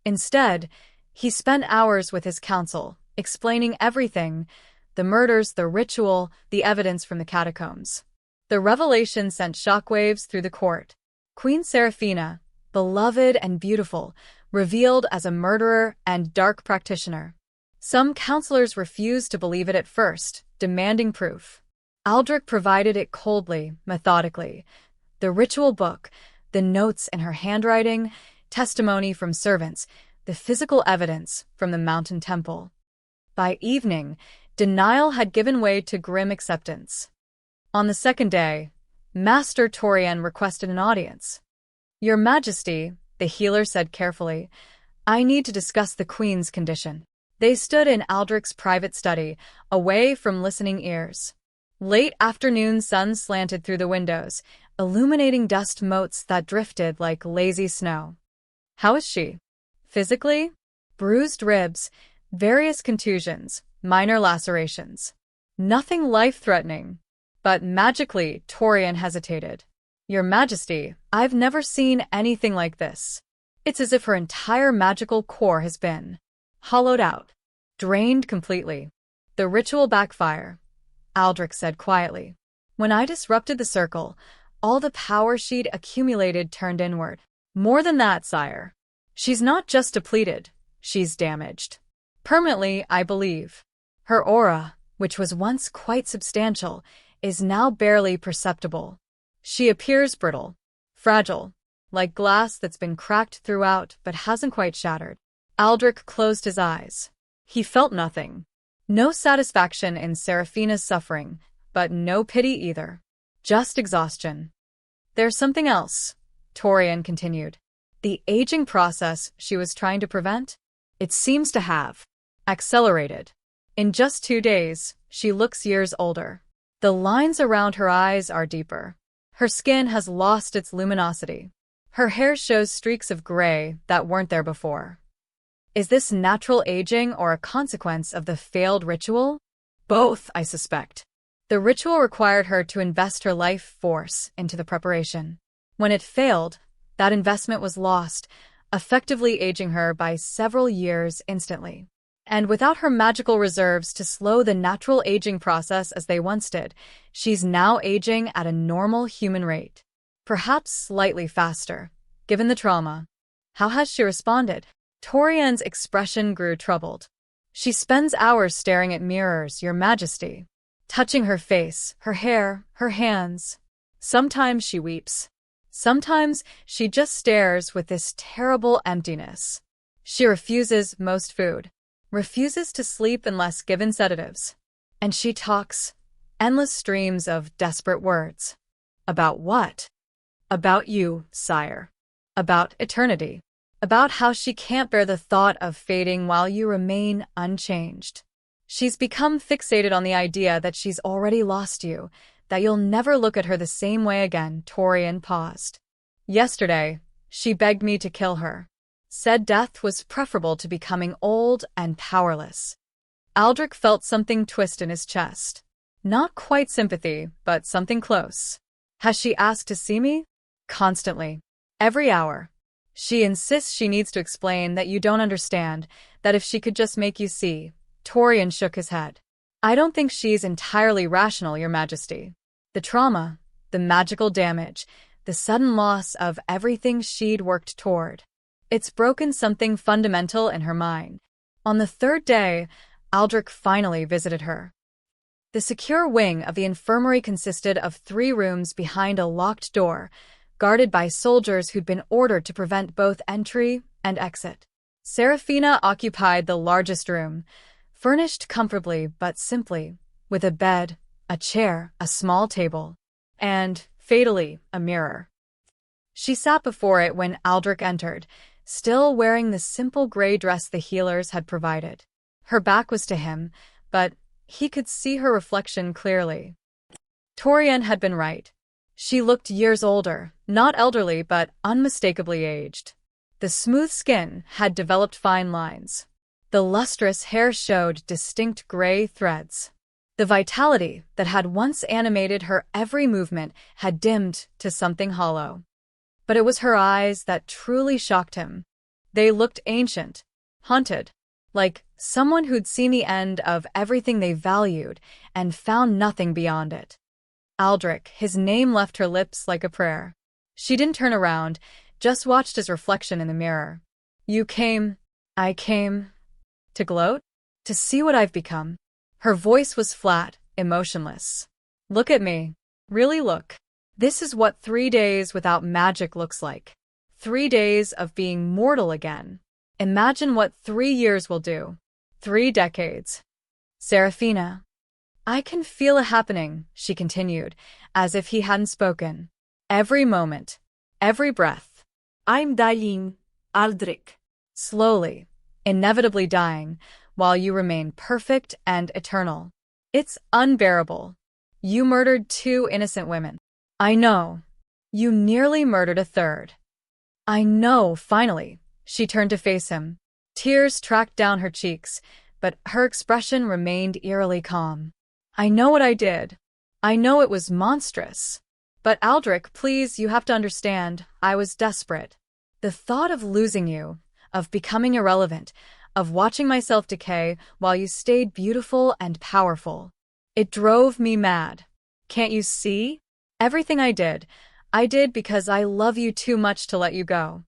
Instead, he spent hours with his council, explaining everything: the murders, the ritual, the evidence from the catacombs. The revelation sent shockwaves through the court. Queen Serafina, beloved and beautiful, revealed as a murderer and dark practitioner. Some counselors refused to believe it at first, demanding proof. Aldrich provided it coldly, methodically. The ritual book, the notes in her handwriting, testimony from servants, the physical evidence from the mountain temple. By evening, denial had given way to grim acceptance. On the second day, Master Torian requested an audience. "Your Majesty," the healer said carefully, "I need to discuss the Queen's condition." They stood in Aldrich's private study, away from listening ears. Late afternoon sun slanted through the windows, illuminating dust motes that drifted like lazy snow. "How is she?" "Physically? Bruised ribs, various contusions, minor lacerations. Nothing life-threatening. But magically," Torian hesitated. "Your Majesty, I've never seen anything like this. It's as if her entire magical core has been hollowed out, drained completely." "The ritual backfire," Aldrich said quietly. "When I disrupted the circle, all the power she'd accumulated turned inward. More than that, sire. She's not just depleted, she's damaged. Permanently, I believe. Her aura, which was once quite substantial, is now barely perceptible. She appears brittle, fragile, like glass that's been cracked throughout but hasn't quite shattered." Aldrich closed his eyes. He felt nothing. No satisfaction in Serafina's suffering, but no pity either. Just exhaustion. "There's something else," Torian continued. "The aging process she was trying to prevent? It seems to have accelerated. In just 2 days, she looks years older. The lines around her eyes are deeper. Her skin has lost its luminosity. Her hair shows streaks of gray that weren't there before. Is this natural aging or a consequence of the failed ritual? Both, I suspect. The ritual required her to invest her life force into the preparation. When it failed, that investment was lost, effectively aging her by several years instantly. And without her magical reserves to slow the natural aging process as they once did, she's now aging at a normal human rate. Perhaps slightly faster, given the trauma. How has she responded? Torian's expression grew troubled. She spends hours staring at mirrors, Your Majesty. Touching her face, her hair, her hands. Sometimes she weeps. Sometimes she just stares with this terrible emptiness. She refuses most food. Refuses to sleep unless given sedatives. And she talks, endless streams of desperate words. About what? About you, sire. About eternity. About how she can't bear the thought of fading while you remain unchanged. She's become fixated on the idea that she's already lost you, that you'll never look at her the same way again. Torian paused. Yesterday, she begged me to kill her. Said death was preferable to becoming old and powerless. Aldrich felt something twist in his chest. Not quite sympathy, but something close. Has she asked to see me? Constantly. Every hour. She insists she needs to explain that you don't understand, that if she could just make you see. Torian shook his head. I don't think she's entirely rational, Your Majesty. The trauma, the magical damage, the sudden loss of everything she'd worked toward. It's broken something fundamental in her mind. On the third day, Aldrich finally visited her. The secure wing of the infirmary consisted of 3 rooms behind a locked door, guarded by soldiers who'd been ordered to prevent both entry and exit. Serafina occupied the largest room, furnished comfortably but simply, with a bed, a chair, a small table, and, fatally, a mirror. She sat before it when Aldrich entered, still wearing the simple gray dress the healers had provided. Her back was to him, but he could see her reflection clearly. Torian had been right. She looked years older, not elderly but unmistakably aged. The smooth skin had developed fine lines. The lustrous hair showed distinct gray threads. The vitality that had once animated her every movement had dimmed to something hollow. But it was her eyes that truly shocked him. They looked ancient, haunted, like someone who'd seen the end of everything they valued and found nothing beyond it. Aldrich, his name left her lips like a prayer. She didn't turn around, just watched his reflection in the mirror. I came to gloat? To see what I've become? Her voice was flat, emotionless. Look at me. Really look. This is what 3 days without magic looks like. 3 days of being mortal again. Imagine what 3 years will do. 3 decades. Serafina. I can feel it happening, she continued, as if he hadn't spoken. Every moment. Every breath. I'm dying, Aldrich. Slowly, inevitably dying, while you remain perfect and eternal. It's unbearable. You murdered 2 innocent women. I know. You nearly murdered a 3rd. I know, finally. She turned to face him. Tears tracked down her cheeks, but her expression remained eerily calm. I know what I did. I know it was monstrous. But Aldrich, please, you have to understand, I was desperate. The thought of losing you, of becoming irrelevant, of watching myself decay while you stayed beautiful and powerful. It drove me mad. Can't you see? Everything I did because I love you too much to let you go.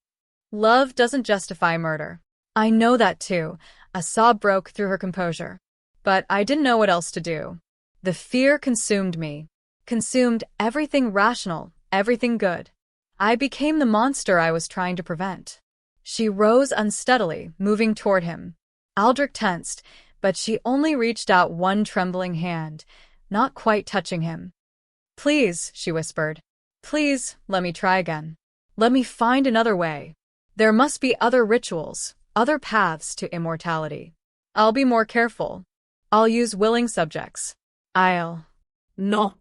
Love doesn't justify murder. I know that too. A sob broke through her composure. But I didn't know what else to do. The fear consumed me. Consumed everything rational, everything good. I became the monster I was trying to prevent. She rose unsteadily, moving toward him. Aldrich tensed, but she only reached out one trembling hand, not quite touching him. Please, she whispered. Please, let me try again. Let me find another way. There must be other rituals, other paths to immortality. I'll be more careful. I'll use willing subjects. No.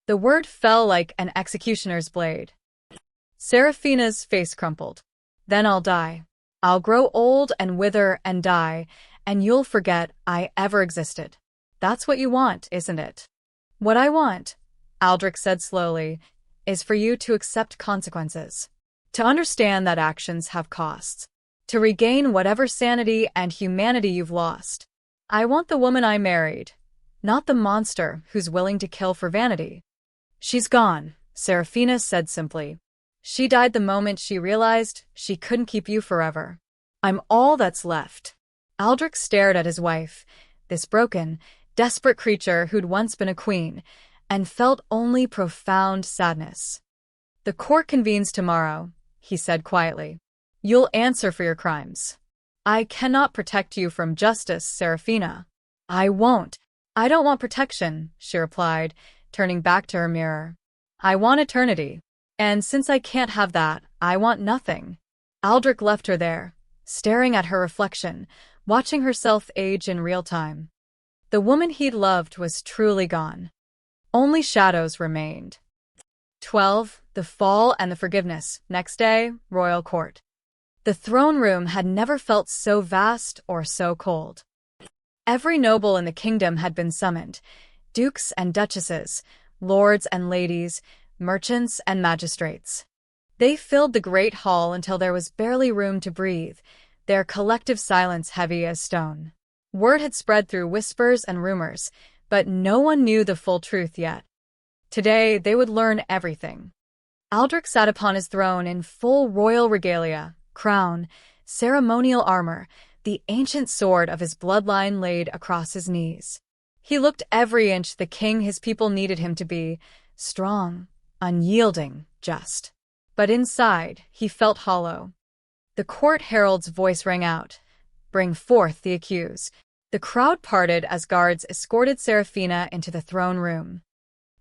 The word fell like an executioner's blade. Serafina's face crumpled. Then I'll die. I'll grow old and wither and die, and you'll forget I ever existed. That's what you want, isn't it? What I want, Aldrich said slowly, is for you to accept consequences. To understand that actions have costs. To regain whatever sanity and humanity you've lost. I want the woman I married, not the monster who's willing to kill for vanity. She's gone, Serafina said simply. She died the moment she realized she couldn't keep you forever. I'm all that's left. Aldrich stared at his wife, this broken, desperate creature who'd once been a queen, and felt only profound sadness. The court convenes tomorrow, he said quietly. You'll answer for your crimes. I cannot protect you from justice, Serafina. I won't. I don't want protection, she replied, turning back to her mirror. I want eternity. And since I can't have that, I want nothing. Aldrich left her there, staring at her reflection, watching herself age in real time. The woman he'd loved was truly gone. Only shadows remained. 12. The Fall and the Forgiveness. Next day, Royal Court. The throne room had never felt so vast or so cold. Every noble in the kingdom had been summoned, dukes and duchesses, lords and ladies, merchants and magistrates. They filled the great hall until there was barely room to breathe, their collective silence heavy as stone. Word had spread through whispers and rumors, but no one knew the full truth yet. Today, they would learn everything. Aldrich sat upon his throne in full royal regalia, crown, ceremonial armor, the ancient sword of his bloodline laid across his knees. He looked every inch the king his people needed him to be, strong, unyielding, just. But inside, he felt hollow. The court herald's voice rang out, "Bring forth the accused." The crowd parted as guards escorted Serafina into the throne room.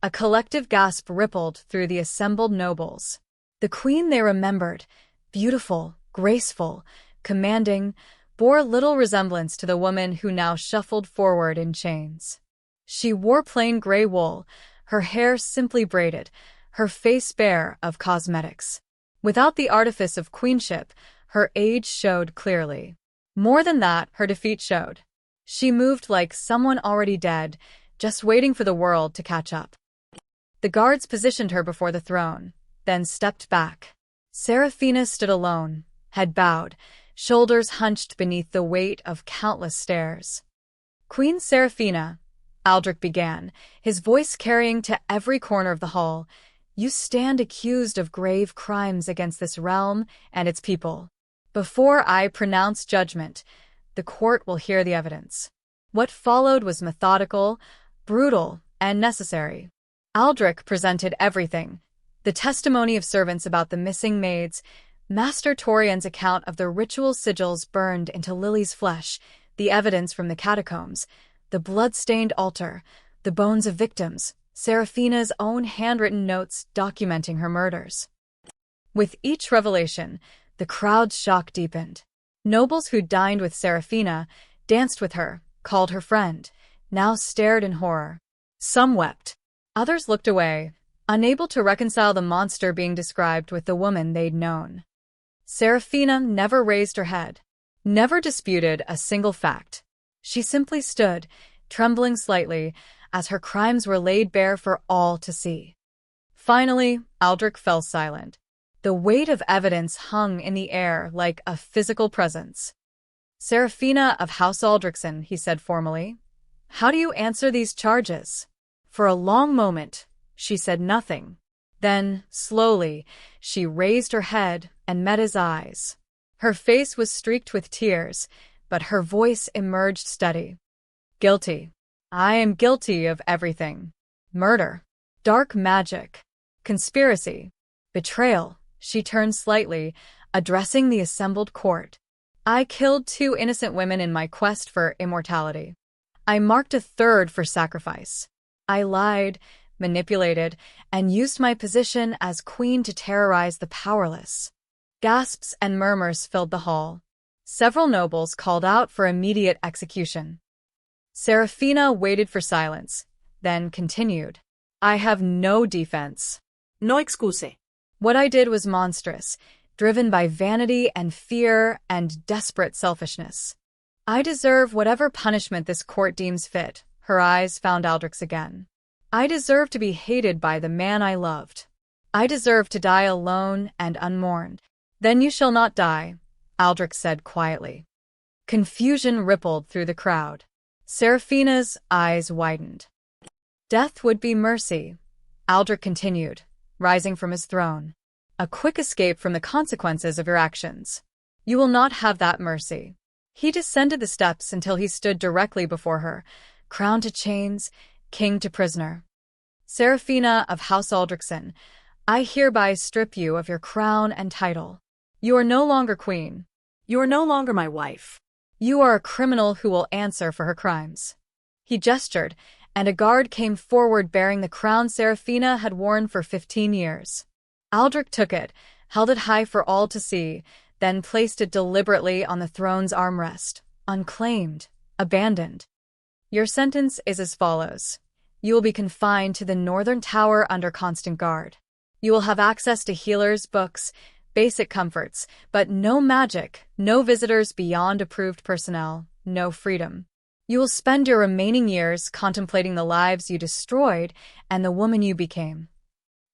A collective gasp rippled through the assembled nobles. The queen they remembered, beautiful, graceful, commanding, bore little resemblance to the woman who now shuffled forward in chains. She wore plain gray wool, her hair simply braided, her face bare of cosmetics. Without the artifice of queenship, her age showed clearly. More than that, her defeat showed. She moved like someone already dead, just waiting for the world to catch up. The guards positioned her before the throne, then stepped back. Serafina stood alone, head bowed, shoulders hunched beneath the weight of countless stares. "Queen Serafina," Aldrich began, his voice carrying to every corner of the hall, "you stand accused of grave crimes against this realm and its people. Before I pronounce judgment, the court will hear the evidence." What followed was methodical, brutal, and necessary. Aldrich presented everything: the testimony of servants about the missing maids, Master Torian's account of the ritual sigils burned into Lily's flesh, the evidence from the catacombs, the blood-stained altar, the bones of victims, Serafina's own handwritten notes documenting her murders. With each revelation, the crowd's shock deepened. Nobles who dined with Serafina, danced with her, called her friend, now stared in horror. Some wept. Others looked away, unable to reconcile the monster being described with the woman they'd known. Serafina never raised her head, never disputed a single fact. She simply stood, trembling slightly, as her crimes were laid bare for all to see. Finally, Aldrich fell silent. The weight of evidence hung in the air like a physical presence. "Serafina of House Aldrichson," he said formally, "how do you answer these charges?" For a long moment, she said nothing. Then, slowly, she raised her head and met his eyes. Her face was streaked with tears, but her voice emerged steady. "Guilty. I am guilty of everything. Murder, dark magic, conspiracy, betrayal." She turned slightly, addressing the assembled court. "I killed 2 innocent women in my quest for immortality. I marked a 3rd for sacrifice. I lied, manipulated, and used my position as queen to terrorize the powerless." Gasps and murmurs filled the hall. Several nobles called out for immediate execution. Serafina waited for silence, then continued. "I have no defense. No excuse. What I did was monstrous, driven by vanity and fear and desperate selfishness. I deserve whatever punishment this court deems fit." Her eyes found Aldrich's again. "I deserve to be hated by the man I loved. I deserve to die alone and unmourned." "Then you shall not die," Aldrich said quietly. Confusion rippled through the crowd. Serafina's eyes widened. "Death would be mercy," Aldrich continued, rising from his throne. "A quick escape from the consequences of your actions. You will not have that mercy." He descended the steps until he stood directly before her, crown to chains, king to prisoner. "Serafina of House Aldrichson, I hereby strip you of your crown and title. You are no longer queen. You are no longer my wife. You are a criminal who will answer for her crimes." He gestured, and a guard came forward bearing the crown Serafina had worn for 15 years. Aldrich took it, held it high for all to see, then placed it deliberately on the throne's armrest, unclaimed, abandoned. "Your sentence is as follows. You will be confined to the northern tower under constant guard. You will have access to healers, books, basic comforts, but no magic, no visitors beyond approved personnel, no freedom. You will spend your remaining years contemplating the lives you destroyed and the woman you became."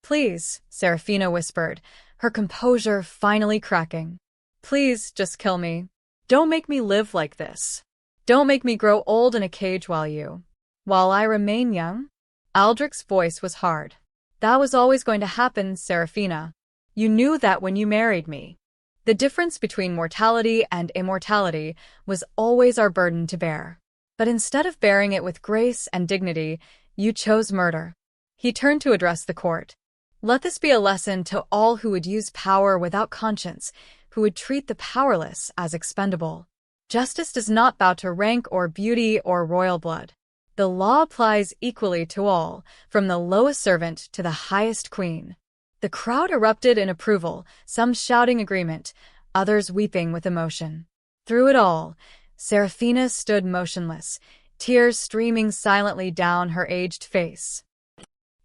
"Please," Serafina whispered, her composure finally cracking. "Please just kill me. Don't make me live like this. Don't make me grow old in a cage while I remain young." Aldrich's voice was hard. That was always going to happen, Seraphina. You knew that when you married me. The difference between mortality and immortality was always our burden to bear. But instead of bearing it with grace and dignity, you chose murder. He turned to address the court. Let this be a lesson to all who would use power without conscience, who would treat the powerless as expendable. Justice does not bow to rank or beauty or royal blood. The law applies equally to all, from the lowest servant to the highest queen. The crowd erupted in approval, some shouting agreement, others weeping with emotion. Through it all, Seraphina stood motionless, tears streaming silently down her aged face.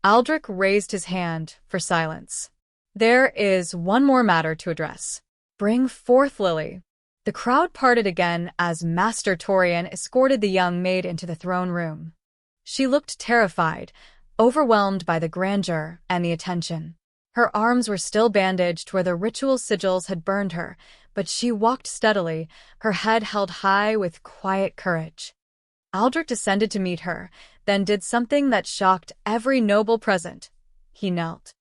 Aldrich raised his hand for silence. There is one more matter to address. Bring forth Lily. The crowd parted again as Master Torian escorted the young maid into the throne room. She looked terrified, overwhelmed by the grandeur and the attention. Her arms were still bandaged where the ritual sigils had burned her, but she walked steadily, her head held high with quiet courage. Aldrich descended to meet her, then did something that shocked every noble present. He knelt.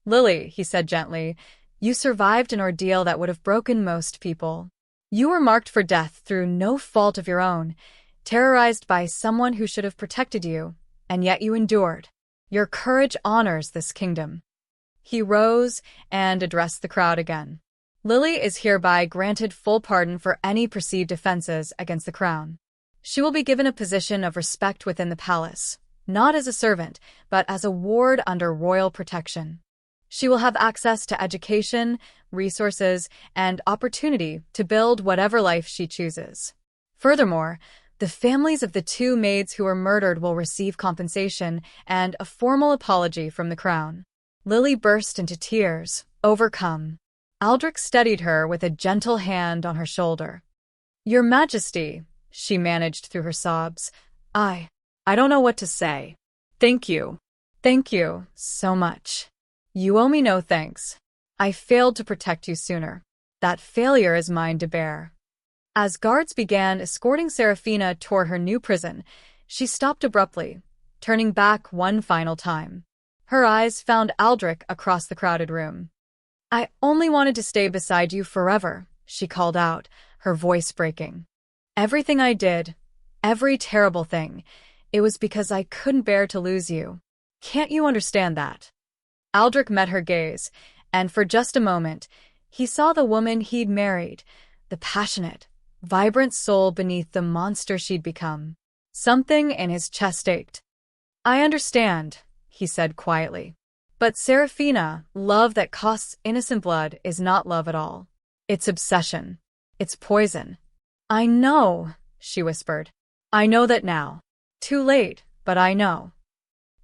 Lily, he said gently, you survived an ordeal that would have broken most people. You were marked for death through no fault of your own, terrorized by someone who should have protected you, and yet you endured. Your courage honors this kingdom. He rose and addressed the crowd again. Lily is hereby granted full pardon for any perceived offenses against the crown. She will be given a position of respect within the palace, not as a servant, but as a ward under royal protection. She will have access to education, resources, and opportunity to build whatever life she chooses. Furthermore, the families of the two maids who were murdered will receive compensation and a formal apology from the crown. Lily burst into tears, overcome. Aldrich steadied her with a gentle hand on her shoulder. Your Majesty, she managed through her sobs, I don't know what to say. Thank you. Thank you so much. You owe me no thanks. I failed to protect you sooner. That failure is mine to bear. As guards began escorting Seraphina toward her new prison, she stopped abruptly, turning back one final time. Her eyes found Aldrich across the crowded room. I only wanted to stay beside you forever, she called out, her voice breaking. Everything I did, every terrible thing, it was because I couldn't bear to lose you. Can't you understand that? Aldrich met her gaze, and for just a moment, he saw the woman he'd married, the passionate, vibrant soul beneath the monster she'd become. Something in his chest ached. I understand, he said quietly. But Seraphina, love that costs innocent blood is not love at all. It's obsession. It's poison. I know, she whispered. I know that now. Too late, but I know.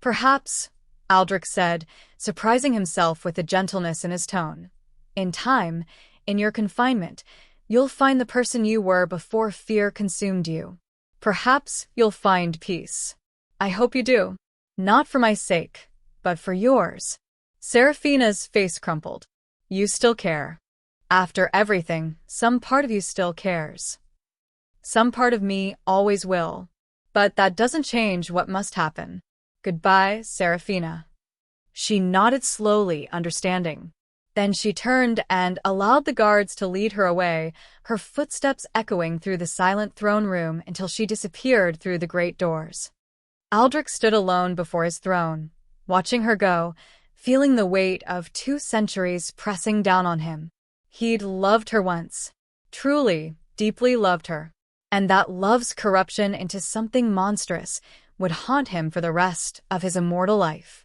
Perhaps, Aldrich said, surprising himself with the gentleness in his tone. In time, in your confinement, you'll find the person you were before fear consumed you. Perhaps you'll find peace. I hope you do. Not for my sake, but for yours. Seraphina's face crumpled. You still care. After everything, some part of you still cares. Some part of me always will. But that doesn't change what must happen. Goodbye, Seraphina. She nodded slowly, understanding. Then she turned and allowed the guards to lead her away, her footsteps echoing through the silent throne room until she disappeared through the great doors. Aldrich stood alone before his throne, watching her go, feeling the weight of 2 centuries pressing down on him. He'd loved her once. Truly, deeply loved her. And that love's corruption into something monstrous would haunt him for the rest of his immortal life.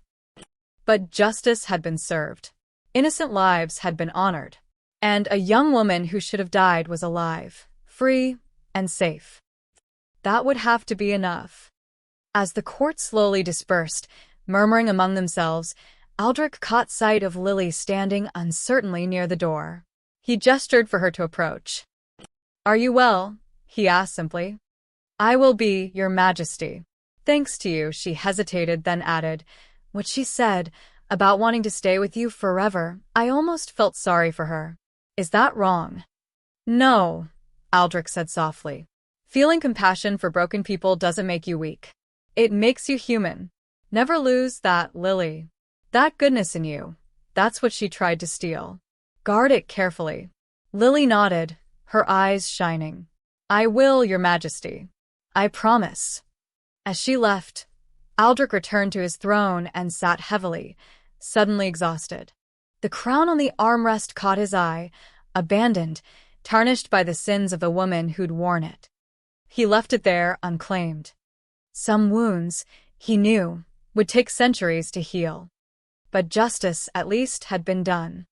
But justice had been served. Innocent lives had been honored. And a young woman who should have died was alive, free, and safe. That would have to be enough. As the court slowly dispersed, murmuring among themselves, Aldrich caught sight of Lily standing uncertainly near the door. He gestured for her to approach. Are you well? He asked simply. I will be, Your Majesty. Thanks to you, she hesitated, then added, what she said about wanting to stay with you forever, I almost felt sorry for her. Is that wrong? No, Aldrich said softly. Feeling compassion for broken people doesn't make you weak. It makes you human. Never lose that, Lily. That goodness in you, that's what she tried to steal. Guard it carefully. Lily nodded, her eyes shining. I will, Your Majesty. I promise. As she left, Aldrich returned to his throne and sat heavily, suddenly exhausted. The crown on the armrest caught his eye, abandoned, tarnished by the sins of the woman who'd worn it. He left it there unclaimed. Some wounds, he knew, would take centuries to heal. But justice, at least, had been done.